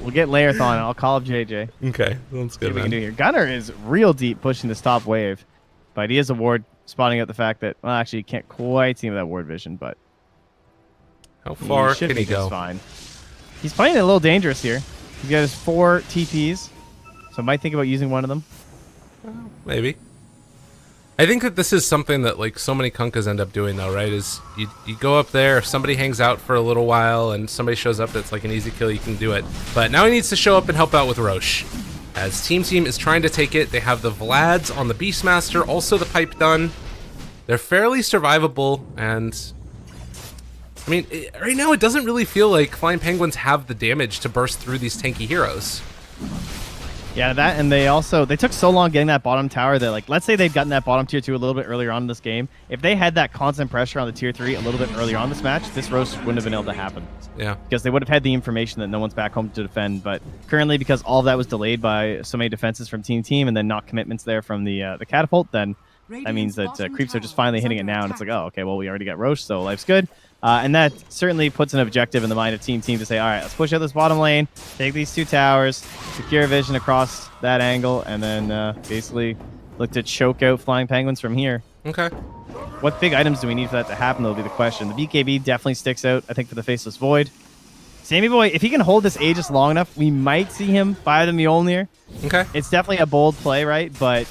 Speaker 2: We'll get Layerth on. I'll call up JJ.
Speaker 1: Okay, that's
Speaker 2: See
Speaker 1: good,
Speaker 2: what we can
Speaker 1: man.
Speaker 2: do here. Gunner is real deep pushing this top wave, but he is a ward, spotting out the fact that, well, actually, he can't quite see him with that ward vision, but
Speaker 1: How far
Speaker 2: should
Speaker 1: can he
Speaker 2: be just
Speaker 1: go?
Speaker 2: fine. He's playing it a little dangerous here. He's got his 4 TPs, so might think about using one of them.
Speaker 1: Maybe. I think that this is something that like so many Kunkas end up doing though, right? Is you go up there, if somebody hangs out for a little while and somebody shows up that's like an easy kill, you can do it. But now he needs to show up and help out with Roche. As Team is trying to take it, they have the Vlads on the Beastmaster, also the pipe done. They're fairly survivable, and I mean, right now it doesn't really feel like Flying Penguins have the damage to burst through these tanky heroes.
Speaker 2: Yeah, that, and they took so long getting that bottom tower that, like, let's say they'd gotten that bottom tier 2 a little bit earlier on in this game. If they had that constant pressure on the tier 3 a little bit earlier on this match, this roast wouldn't have been able to happen.
Speaker 1: Yeah.
Speaker 2: Because they would have had the information that no one's back home to defend, but currently, because all of that was delayed by so many defenses from Team and then not commitments there from the catapult, then that means that creeps are just finally hitting it now, and it's like, oh, okay, well, we already got Roche, so life's good. And that certainly puts an objective in the mind of Team to say, all right, let's push out this bottom lane, take these 2 towers, secure vision across that angle, and then basically look to choke out Flying Penguins from here.
Speaker 1: Okay.
Speaker 2: What big items do we need for that to happen, will be the question. The BKB definitely sticks out, I think, for the Faceless Void. Sammy Boy, if he can hold this Aegis long enough, we might see him buy the Mjolnir.
Speaker 1: Okay.
Speaker 2: It's definitely a bold play, right? But,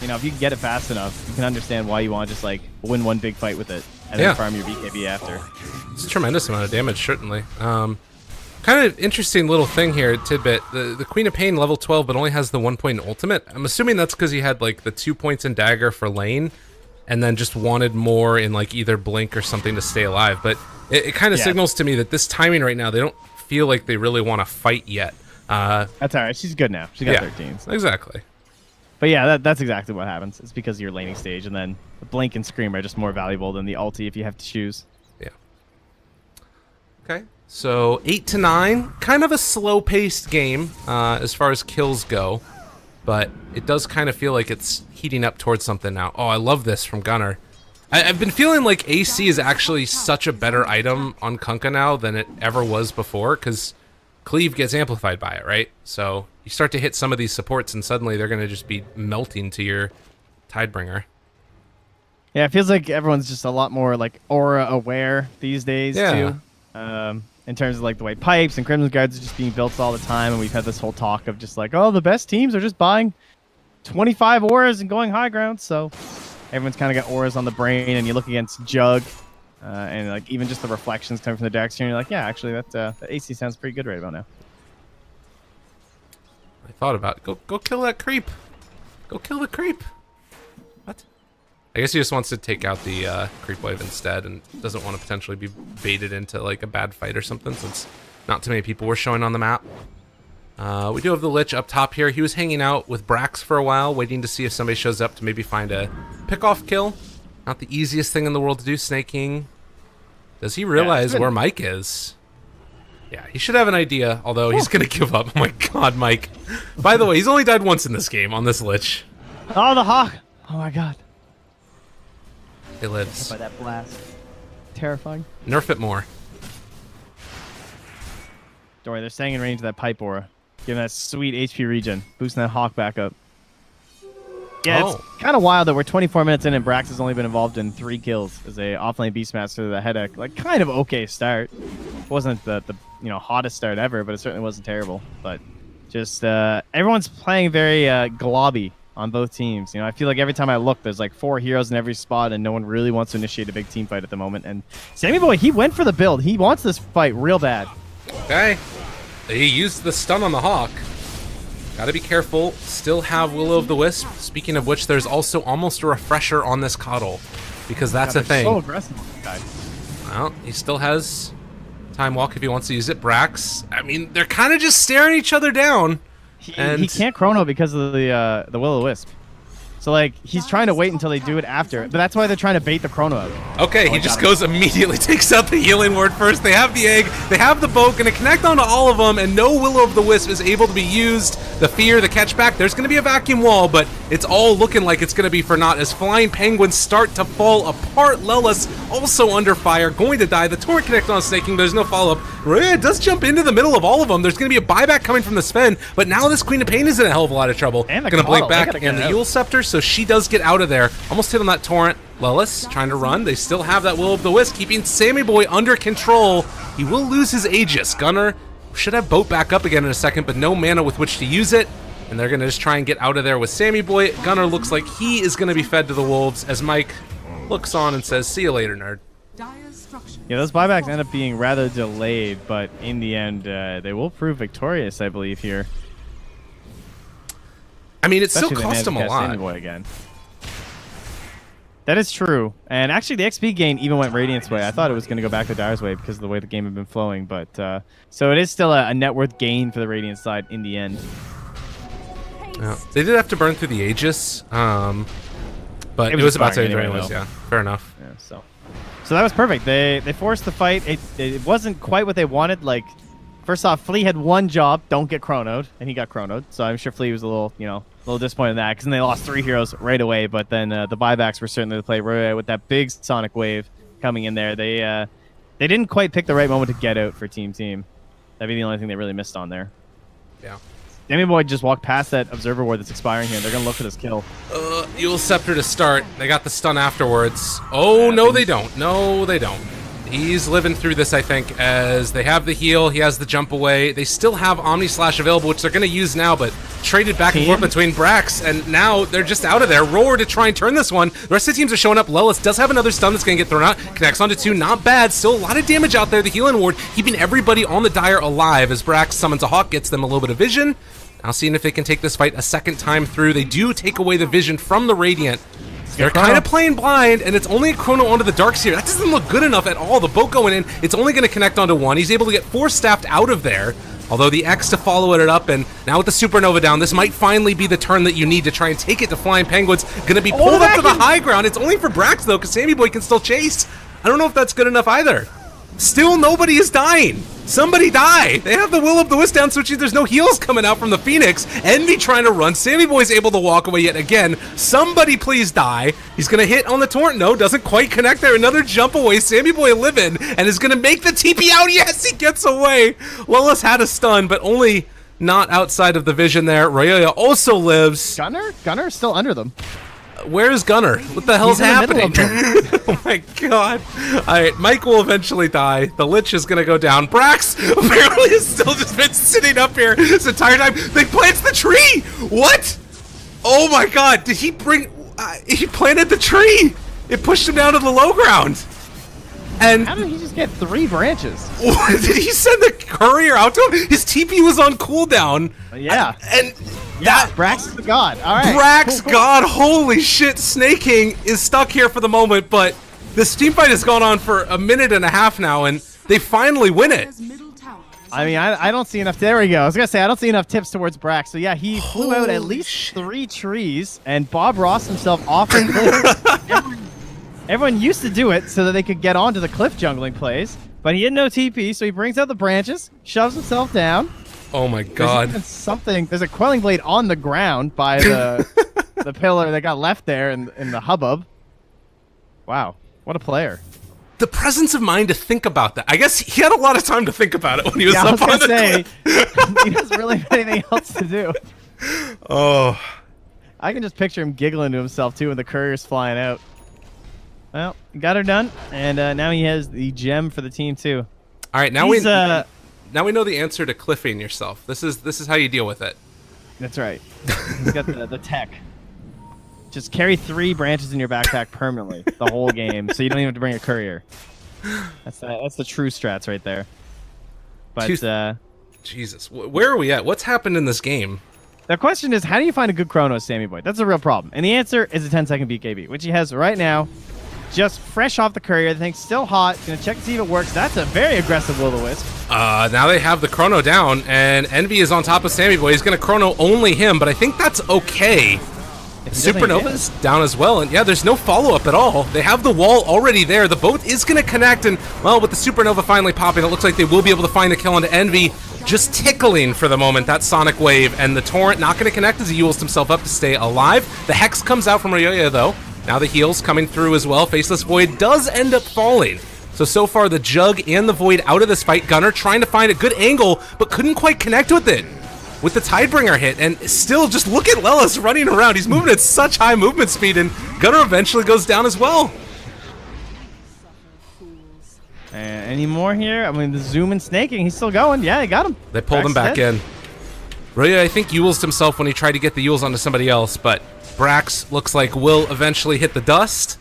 Speaker 2: you know, if you can get it fast enough, you can understand why you want to just, like, win one big fight with it. And then farm your BKB after.
Speaker 1: It's a tremendous amount of damage, certainly. Kind of interesting little thing here, tidbit. The Queen of Pain level 12, but only has the 1-point ultimate. I'm assuming that's because he had like the 2 points in dagger for lane, and then just wanted more in like either blink or something to stay alive. But it kind of signals to me that this timing right now, they don't feel like they really want to fight yet.
Speaker 2: That's all right. She's good now. She got 13. So.
Speaker 1: Exactly.
Speaker 2: But yeah, that's exactly what happens. It's because of your laning stage, and then the Blink and Scream are just more valuable than the ulti if you have to choose.
Speaker 1: Yeah. Okay. So 8 to 9, kind of a slow-paced game as far as kills go, but it does kind of feel like it's heating up towards something now. Oh, I love this from Gunner. I've been feeling like AC is actually such a better item on Kunkka now than it ever was before, because Cleave gets amplified by it, right? So you start to hit some of these supports and suddenly they're going to just be melting to your Tidebringer.
Speaker 2: Yeah, it feels like everyone's just a lot more like aura aware these days too. In terms of like the way pipes and Crimson Guards are just being built all the time, and we've had this whole talk of just like, oh, the best teams are just buying 25 auras and going high ground. So everyone's kind of got auras on the brain, and you look against Jug, and like even just the reflections coming from the decks here, and you're like, yeah, actually that AC sounds pretty good right about now.
Speaker 1: I thought about it. Go kill that creep. Go kill the creep. What? I guess he just wants to take out the creep wave instead and doesn't want to potentially be baited into like a bad fight or something, since not too many people were showing on the map. We do have the Lich up top here. He was hanging out with Brax for a while, waiting to see if somebody shows up to maybe find a pick-off kill. Not the easiest thing in the world to do, Snake King. Does he realize where Mike is? Yeah, he should have an idea, although he's going to give up. Oh my god, Mike. By the way, he's only died once in this game on this Lich.
Speaker 2: Oh, the Hawk! Oh my god.
Speaker 1: He lives.
Speaker 2: By that blast. Terrifying.
Speaker 1: Nerf it more.
Speaker 2: Don't worry, they're staying in range of that pipe aura. Giving that sweet HP regen. Boosting that Hawk back up. Yeah, it's kind of wild that we're 24 minutes in and Brax has only been involved in 3 kills as a offlane Beastmaster that had a like kind of okay start. It wasn't the hottest start ever, but it certainly wasn't terrible. But just everyone's playing very globby on both teams. You know, I feel like every time I look, there's like 4 heroes in every spot, and no one really wants to initiate a big team fight at the moment. And Sammy Boy, he went for the build. He wants this fight real bad.
Speaker 1: Okay. He used the stun on the Hawk. Gotta be careful. Still have Will of the Wisp. Speaking of which, there's also almost a refresher on this Coddle, because that's a thing.
Speaker 2: So aggressive, guy.
Speaker 1: Well, he still has Time Walk if he wants to use it. Brax, I mean, they're kind of just staring each other down.
Speaker 2: He can't chrono because of the Will-O-Wisp. So, like, he's trying to wait until they do it after. But that's why they're trying to bait the chrono out.
Speaker 1: Okay, he just goes immediately, takes out the healing ward first. They have the egg, they have the bow, gonna connect onto all of them, and no Will-O-Wisp is able to be used. The fear, the catchback, there's gonna be a vacuum wall, but it's all looking like it's gonna be for naught as flying penguins start to fall apart. Lelis also under fire, going to die. The torrent connect on snaking, there's no follow-up. Rhea does jump into the middle of all of them. There's gonna be a buyback coming from the Sven, but now this Queen of Pain is in a hell of a lot of trouble.
Speaker 2: And the
Speaker 1: gonna blink
Speaker 2: Coddle,
Speaker 1: back, and the Yule Scepter, so she does get out of there. Almost hit on that torrent. Lelis trying to run. They still have that Will-O-Wisp, keeping Sammy Boy under control. He will lose his Aegis. Gunnar should have boat back up again in a second, but no mana with which to use it. And they're going to just try and get out of there with Sammy Boy. Gunnar looks like he is going to be fed to the wolves as Mike looks on and says, "See you later, nerd."
Speaker 2: Yeah, those buybacks end up being rather delayed, but in the end, they will prove victorious, I believe, here.
Speaker 1: I mean, it
Speaker 2: Especially
Speaker 1: still cost him a lot.
Speaker 2: Sammy Boy again. That is true. And actually, the XP gain even went Radiant's way. I thought it was going to go back to Dire's way because of the way the game had been flowing. But so it is still a net worth gain for the Radiant side in the end.
Speaker 1: Yeah. They did have to burn through the Aegis, but it was about to anyway, anyways. Yeah, fair enough.
Speaker 2: Yeah, so that was perfect. They forced the fight. It wasn't quite what they wanted. Like, first off, Flea had one job: don't get chronoed, and he got chronoed. So I'm sure Flea was a little, a little disappointed in that because then they lost 3 heroes right away. But then the buybacks were certainly the play right with that big Sonic wave coming in there. They didn't quite pick the right moment to get out for Team. That'd be the only thing they really missed on there.
Speaker 1: Yeah.
Speaker 2: Sammy Boy just walked past that Observer Ward that's expiring here. They're going to look for this kill.
Speaker 1: Yule Scepter to start. They got the stun afterwards. Oh, no, they don't. No, they don't. He's living through this, I think, as they have the heal. He has the jump away. They still have Omni Slash available, which they're going to use now, but traded back and forth between Brax, and now they're just out of there. Roar to try and turn this one. The rest of the teams are showing up. Lelis does have another stun that's going to get thrown out. Connects onto 2. Not bad. Still a lot of damage out there. The healing ward keeping everybody on the Dire alive as Brax summons a Hawk, gets them a little bit of vision. Now seeing if they can take this fight a second time through. They do take away the vision from the Radiant. They're kind of playing blind, and it's only a chrono onto the Darkseer. That doesn't look good enough at all. The boat going in, it's only going to connect onto 1. He's able to get 4 staffed out of there. Although the X to follow it up, and now with the Supernova down, this might finally be the turn that you need to try and take it to Flying Penguins. Going to be pulled up to the high ground. It's only for Brax, though, because Sammy Boy can still chase. I don't know if that's good enough either. Still nobody is dying. Somebody die. They have the Will-O-Wisp down switching. There's no heals coming out from the Phoenix. Envy trying to run. Sammy Boy's able to walk away yet again. Somebody please die. He's going to hit on the torrent. No, doesn't quite connect there. Another jump away. Sammy Boy living and is going to make the TP out. Yes, he gets away. Lelis had a stun, but only not outside of the vision there. Royoya also lives.
Speaker 2: Gunner's still under them.
Speaker 1: Where's Gunnar? What the hell's happening? Oh my god. Alright, Mike will eventually die. The Lich is gonna go down. Brax apparently has still just been sitting up here this entire time. They plants the tree! What? Oh my god, did he bring... he planted the tree! It pushed him down to the low ground. And
Speaker 2: how did he just get 3 branches?
Speaker 1: Did he send the courier out to him? His TP was on cooldown.
Speaker 2: Yeah.
Speaker 1: And
Speaker 2: yeah, Brax is the god. All right.
Speaker 1: Brax god, holy shit. Snaking is stuck here for the moment, but this team fight has gone on for a minute and a half now, and they finally win it.
Speaker 2: I mean, I don't see enough. There we go. I was going to say, I don't see enough tips towards Brax. So, yeah, he flew out at least 3 trees, and Bob Ross himself offered cliff. Everyone used to do it so that they could get onto the cliff jungling plays, but he had no TP, so he brings out the branches, shoves himself down.
Speaker 1: Oh my god.
Speaker 2: There's a Quelling Blade on the ground by the pillar that got left there in the hubbub. Wow, what a player.
Speaker 1: The presence of mind to think about that. I guess he had a lot of time to think about it when he was up on the cliff.
Speaker 2: He doesn't really have anything else to do.
Speaker 1: Oh.
Speaker 2: I can just picture him giggling to himself, too, when the courier's flying out. Well, got her done, and now he has the gem for the team too.
Speaker 1: All right, now we know the answer to cliffing yourself. This is how you deal with it.
Speaker 2: That's right. He's got the tech. Just carry 3 branches in your backpack permanently the whole game, so you don't even have to bring a courier. That's the true strats right there. But
Speaker 1: Jesus, where are we at? What's happened in this game?
Speaker 2: The question is, how do you find a good chrono, Sammy Boy? That's a real problem. And the answer is a 10-second BKB, which he has right now. just fresh off the courier. The thing's still hot. Gonna check to see if it works. That's a very aggressive will-o-wisp.
Speaker 1: Now they have the chrono down, and Envy is on top of Sammy Boy. He's gonna chrono only him, but I think that's okay. Supernova's down as well, and yeah, there's no follow-up at all. They have the wall already there. The boat is going to connect, and, well, with the Supernova finally popping, it looks like they will be able to find the kill onto Envy. Just tickling for the moment, that Sonic Wave, and the Torrent not going to connect as he yules himself up to stay alive. The Hex comes out from Ryoya, though. Now the heals coming through as well. Faceless Void does end up falling. So far, the Jug and the Void out of this fight. Gunner trying to find a good angle, but couldn't quite connect with it. With the Tidebringer hit, and still just look at Lelis running around. He's moving at such high movement speed, and Gunner eventually goes down as well.
Speaker 2: Any more here? I mean, the zoom and snaking, he's still going. Yeah, they got him.
Speaker 1: They pulled him back in. Ryoya, I think, yules himself when he tried to get the yules onto somebody else, but Brax looks like will eventually hit the dust.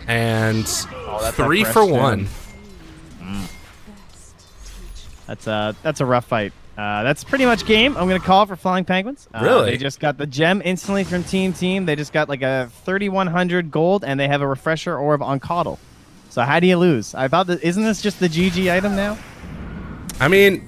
Speaker 1: And 3 for 1.
Speaker 2: That's a rough fight. That's pretty much game. I'm going to call for Flying Penguins.
Speaker 1: Really?
Speaker 2: They just got the gem instantly from Team. They just got like a 3,100 gold, and they have a refresher orb on Coddle. So how do you lose? I thought that, isn't this just the GG item now?
Speaker 1: I mean,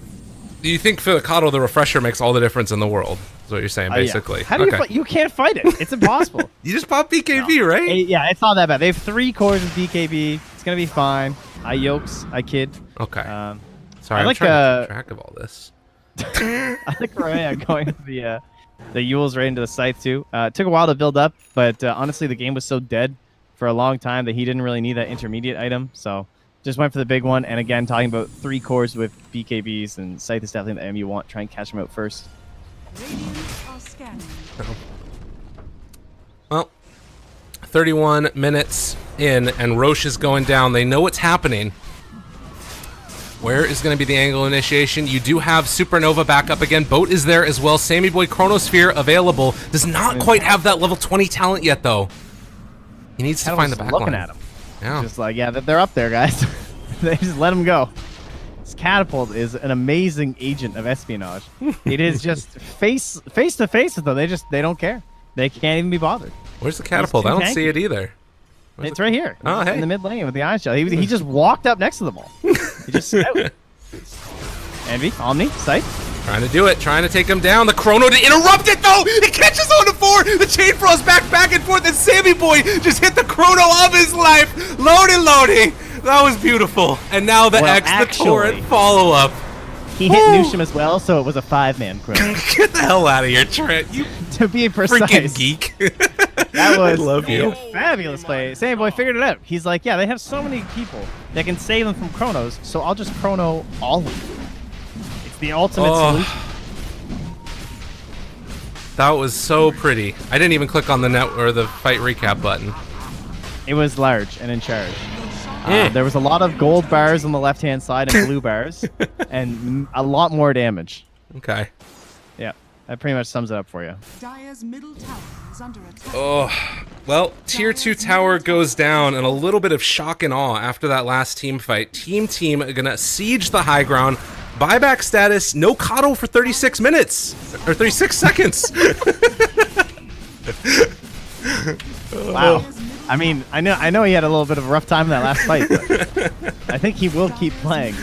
Speaker 1: do you think for the Coddle, the refresher makes all the difference in the world? Is what you're saying, basically.
Speaker 2: Yeah. How do you fight? You can't fight it. It's impossible.
Speaker 1: You just pop BKB, right?
Speaker 2: Yeah, it's not that bad. They have 3 cores of BKB. It's going to be fine. I yokes. I kid.
Speaker 1: Okay.
Speaker 2: I
Speaker 1: Sorry, I'm
Speaker 2: like,
Speaker 1: trying to keep track of all this.
Speaker 2: I think Ryoya going to the Yules right into the scythe too. It took a while to build up, but honestly the game was so dead for a long time that he didn't really need that intermediate item, so just went for the big one. And again, talking about 3 cores with BKBs, and scythe is definitely the item you want. Try and catch him out first.
Speaker 1: Well, 31 minutes in, and Roche is going down. They know what's happening. Where is going to be the angle initiation? You do have Supernova back up again. Boat is there as well. Sammy Boy Chronosphere available. Does not quite have that level 20 talent yet, though. He needs to find the back line.
Speaker 2: Looking at him.
Speaker 1: Yeah.
Speaker 2: Just like, yeah, they're up there, guys. They just let him go. This Catapult is an amazing agent of espionage. It is just face to face with them. They don't care. They can't even be bothered.
Speaker 1: Where's the Catapult? I don't see it either.
Speaker 2: It's right here.
Speaker 1: Oh, hey.
Speaker 2: In the mid lane with the ion shell. He just walked up next to them all. He just sat. Envy, Omni, Scythe.
Speaker 1: Trying to do it, trying to take him down. The Chrono to interrupt it, though! It catches on to 4! The Chain Frost back and forth, and Sammy Boy just hit the Chrono of his life! Loading! That was beautiful. And now the the Torrent follow-up.
Speaker 2: He hit Nushim as well, so it was a 5-man Chrono.
Speaker 1: Get the hell out of here, Trent. You
Speaker 2: to be precise.
Speaker 1: freaking geek.
Speaker 2: That was
Speaker 1: I love you.
Speaker 2: A fabulous play. Sammy Boy figured it out. He's like, yeah, they have so many people that can save them from Chronos, so I'll just Chrono all of them. It's the ultimate solution.
Speaker 1: That was so pretty. I didn't even click on the net or the fight recap button.
Speaker 2: It was large and in charge. There was a lot of gold bars on the left-hand side and blue bars, and a lot more damage.
Speaker 1: Okay.
Speaker 2: Yeah, that pretty much sums it up for you.
Speaker 3: Dire's middle tower is under attack.
Speaker 1: Oh, well, Tier 2 tower goes down, and a little bit of shock and awe after that last team fight. Team gonna siege the high ground. Buyback status, no Coddle for 36 minutes, or 36 seconds.
Speaker 2: Wow. I mean, I know he had a little bit of a rough time in that last fight, but I think he will keep playing.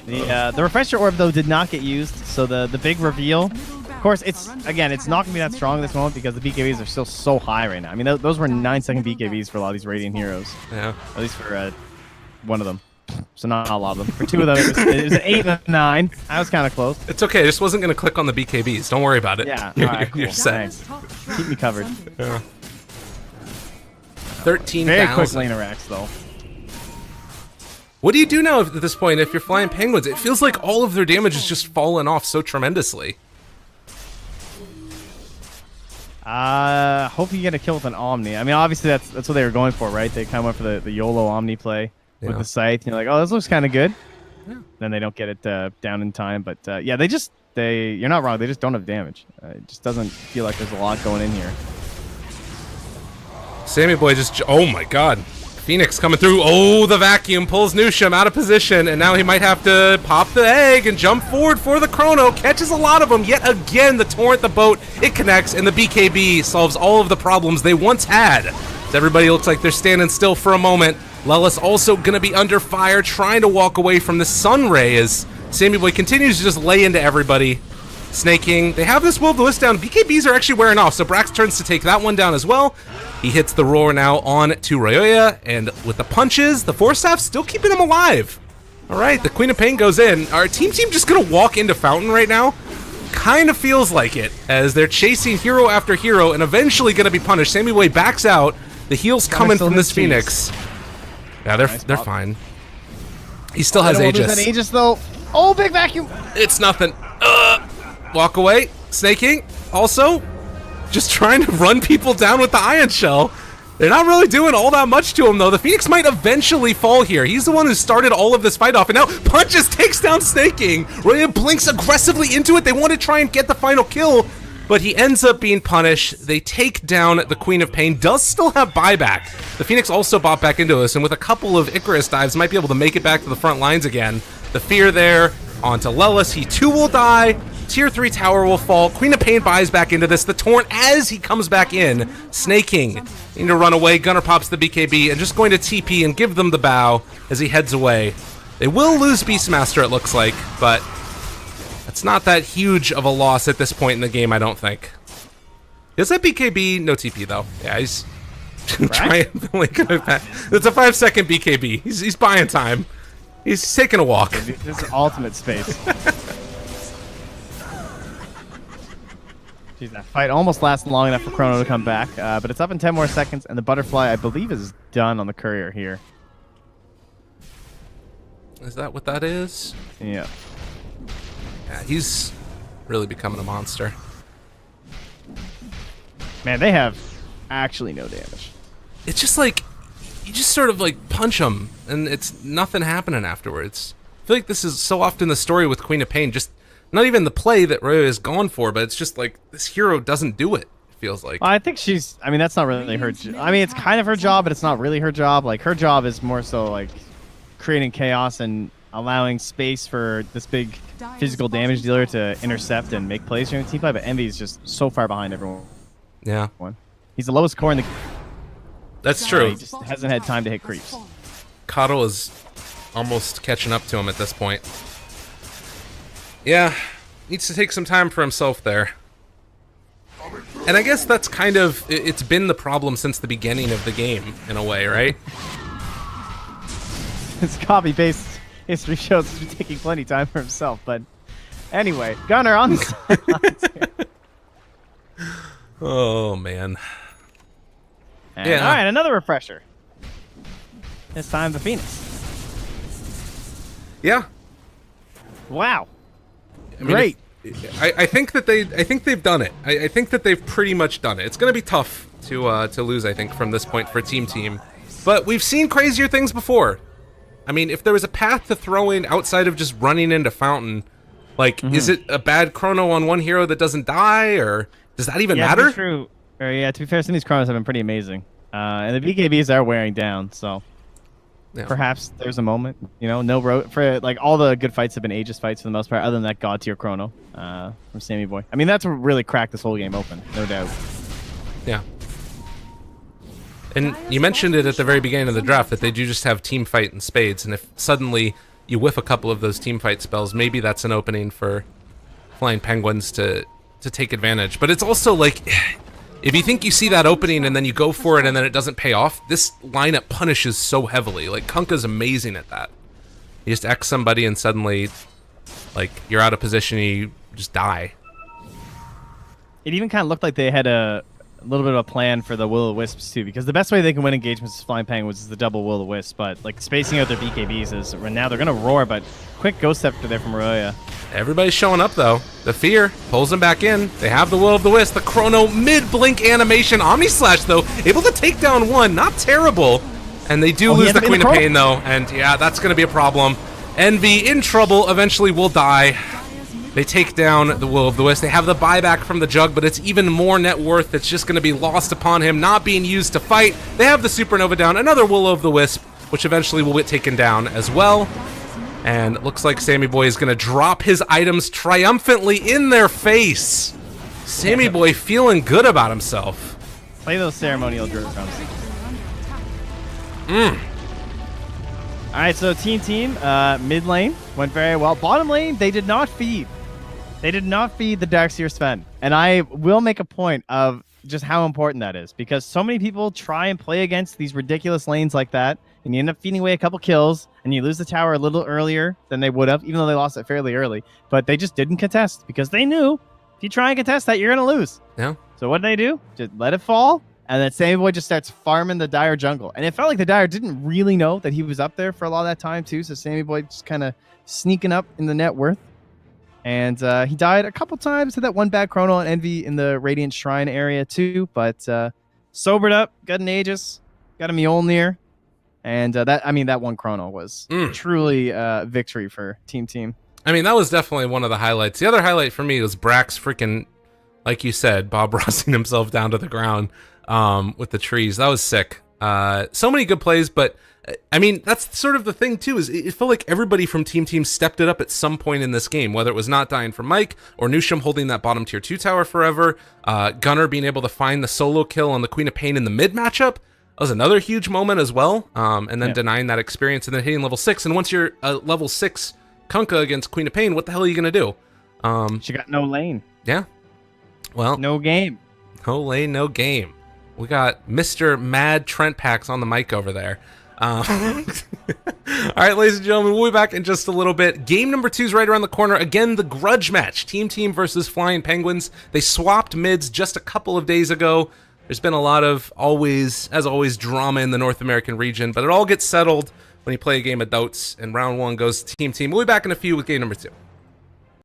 Speaker 2: The refresher orb though did not get used, so the big reveal. Of course, it's not gonna be that strong at this moment because the BKBs are still so high right now. I mean, those were 9-second BKBs for a lot of these Radiant heroes.
Speaker 1: Yeah.
Speaker 2: At least for one of them. So not a lot of them. For 2 of them, it was an 8 and a 9. I was kind of close.
Speaker 1: It's okay. I just wasn't gonna click on the BKBs. Don't worry about it.
Speaker 2: Yeah.
Speaker 1: You're,
Speaker 2: All right, cool.
Speaker 1: you're set.
Speaker 2: Thanks. Keep me covered.
Speaker 1: Yeah. 13,000.
Speaker 2: Very quick lane racks though.
Speaker 1: What do you do now at this point if you're flying Penguins? It feels like all of their damage has just fallen off so tremendously.
Speaker 2: Hope you get a kill with an Omni. I mean, obviously that's what they were going for, right? They kind of went for the YOLO Omni play with the Scythe. You're like, oh, this looks kind of good. Yeah. Then they don't get it down in time. But yeah, you're not wrong. They just don't have damage. It just doesn't feel like there's a lot going in here.
Speaker 1: Sammy Boy just, oh my god. Phoenix coming through. Oh, the vacuum pulls Nushim out of position, and now he might have to pop the egg and jump forward for the Chrono. Catches a lot of them. Yet again, the Torrent, the boat, it connects, and the BKB solves all of the problems they once had As everybody looks like they're standing still for a moment. Lelis also going to be under fire, trying to walk away from the Sun Ray as Sammy Boy continues to just lay into everybody. Snaking. They have this Will of the Wisp down. BKBs are actually wearing off, so Brax turns to take that one down as well. He hits the roar now on to Ryoya, and with the punches, the Force Staff still keeping him alive. All right, the Queen of Pain goes in. Our team just going to walk into Fountain right now? Kind of feels like it, as they're chasing hero after hero and eventually going to be punished. Sammy Boy backs out. The heal's coming from this Phoenix. Yeah, they're fine. He still has Aegis.
Speaker 2: Aegis though. Oh, big vacuum.
Speaker 1: It's nothing. Walk away. Snaking. Also, just trying to run people down with the Ion Shell. They're not really doing all that much to him, though. The Phoenix might eventually fall here. He's the one who started all of this fight off, and now punches, takes down Snaking. Roya blinks aggressively into it. They want to try and get the final kill, but he ends up being punished. They take down the Queen of Pain. Does still have buyback. The Phoenix also bought back into us, and with a couple of Icarus dives, might be able to make it back to the front lines again. The fear there onto Lelis. He too will die. Tier 3 tower will fall. Queen of Pain buys back into this. The Torrent as he comes back in. Snaking. Need to run away. Gunner pops the BKB and just going to TP and give them the bow as he heads away. They will lose Beastmaster, it looks like, but it's not that huge of a loss at this point in the game, I don't think. Is that BKB? No TP, though. Yeah, he's triumphantly going back. It's a 5-second BKB. He's buying time. He's taking a walk.
Speaker 2: This is ultimate space. Jeez, that fight almost lasted long enough for Chrono to come back, but it's up in 10 more seconds, and the Butterfly, I believe, is done on the Courier here.
Speaker 1: Is that what that is?
Speaker 2: Yeah.
Speaker 1: Yeah, he's really becoming a monster.
Speaker 2: Man, they have actually no damage.
Speaker 1: It's just like, you just sort of like punch them, and it's nothing happening afterwards. I feel like this is so often the story with Queen of Pain, just not even the play that Ryoya is gone for, but it's just like this hero doesn't do it, it feels like.
Speaker 2: Well, I think I mean, that's not really her I mean, it's kind of her job, but it's not really her job. Like, her job is more so like creating chaos and allowing space for this big physical damage dealer to intercept and make plays during the team fight, but Envy is just so far behind everyone.
Speaker 1: Yeah.
Speaker 2: He's the lowest core in the...
Speaker 1: That's true.
Speaker 2: He just hasn't had time to hit creeps.
Speaker 1: Kato is almost catching up to him at this point. Yeah, needs to take some time for himself there. And I guess that's kind of, it's been the problem since the beginning of the game, in a way, right?
Speaker 2: His copy-paste history shows he's been taking plenty of time for himself, but anyway, Gunner on the sidelines here.
Speaker 1: Oh, man.
Speaker 2: And,
Speaker 1: yeah.
Speaker 2: All right, another refresher. This time the Phoenix.
Speaker 1: Yeah.
Speaker 2: Wow.
Speaker 1: I mean,
Speaker 2: Great.
Speaker 1: I think that they've done it. I think that they've pretty much done it. It's going to be tough to lose, I think, from this point for Team. But we've seen crazier things before. I mean, if there was a path to throwing outside of just running into Fountain, like, is it a bad chrono on one hero that doesn't die, or does that even matter?
Speaker 2: To be true. Or, yeah, to be fair, some of these chronos have been pretty amazing. And the BKBs are wearing down, so
Speaker 1: Yeah.
Speaker 2: perhaps there's a moment. You know, no road for like all the good fights have been Aegis fights for the most part, other than that god tier chrono from Sammy Boy. I mean, that's what really cracked this whole game open, no doubt.
Speaker 1: Yeah. And you mentioned it at the very beginning of the draft that they do just have team fight in spades, and if suddenly you whiff a couple of those team fight spells, maybe that's an opening for Flying Penguins to take advantage. But it's also like, if you think you see that opening and then you go for it and then it doesn't pay off, this lineup punishes so heavily. Like, Kunkka's amazing at that. You just X somebody and suddenly, like, you're out of position and you just die.
Speaker 2: It even kind of looked like they had a little bit of a plan for the Will-O-Wisps too, because the best way they can win engagements with Flying Penguins is the double Will-O-Wisp, but like spacing out their BKBs is now they're gonna roar, but quick Ghost Scepter there from Ryoya.
Speaker 1: Everybody's showing up though. The fear pulls them back in. They have the Will of the Wisp, the Chrono mid-blink animation. Omni Slash though, able to take down one, not terrible. And they do lose the Queen of Pain though, and yeah, that's gonna be a problem. Envy in trouble, eventually will die. They take down the Will of the Wisp. They have the buyback from the Jug, but it's even more net worth that's just going to be lost upon him, not being used to fight. They have the Supernova down, another Will of the Wisp, which eventually will get taken down as well. And it looks like Sammy Boy is going to drop his items triumphantly in their face. Sammy Boy feeling good about himself.
Speaker 2: Play those ceremonial drums. All right, so team, mid lane went very well. Bottom lane, they did not feed. They did not feed the Darkseer Sven. And I will make a point of just how important that is, because so many people try and play against these ridiculous lanes like that, and you end up feeding away a couple kills, and you lose the tower a little earlier than they would have, even though they lost it fairly early. But they just didn't contest, because they knew if you try and contest that, you're going to lose.
Speaker 1: Yeah.
Speaker 2: So what did they do? Just let it fall, and then Sammy Boy just starts farming the Dire jungle. And it felt like the Dire didn't really know that he was up there for a lot of that time, too, so Sammy Boy just kind of sneaking up in the net worth. And he died a couple times to that one bad chrono on Envy in the Radiant Shrine area too, but sobered up, got an Aegis, got a Mjolnir, and that one chrono was truly victory for team.
Speaker 1: I mean, that was definitely one of the highlights. The other highlight for me was Brax freaking, like you said, Bob Rossing himself down to the ground with the trees. That was sick. So many good plays, but I mean, that's sort of the thing too, is it felt like everybody from team stepped it up at some point in this game, whether it was not dying for Mike or Nusham holding that bottom tier 2 tower forever, Gunnar being able to find the solo kill on the Queen of Pain in the mid matchup. That was another huge moment as well, and then denying that experience and then hitting level 6. And once you're a level 6 Kunkka against Queen of Pain, what the hell are you going to do?
Speaker 2: She got no lane.
Speaker 1: Yeah. Well,
Speaker 2: no game.
Speaker 1: No lane, no game. We got Mr. Mad TrentPax on the mic over there. All right, ladies and gentlemen, we'll be back in just a little bit. Game number 2 is right around the corner. Again, the grudge match. Team versus Flying Penguins. They swapped mids just a couple of days ago. There's been a lot of, as always, drama in the North American region, but it all gets settled when you play a game of Dotes, and round 1 goes to Team. We'll be back in a few with game number 2.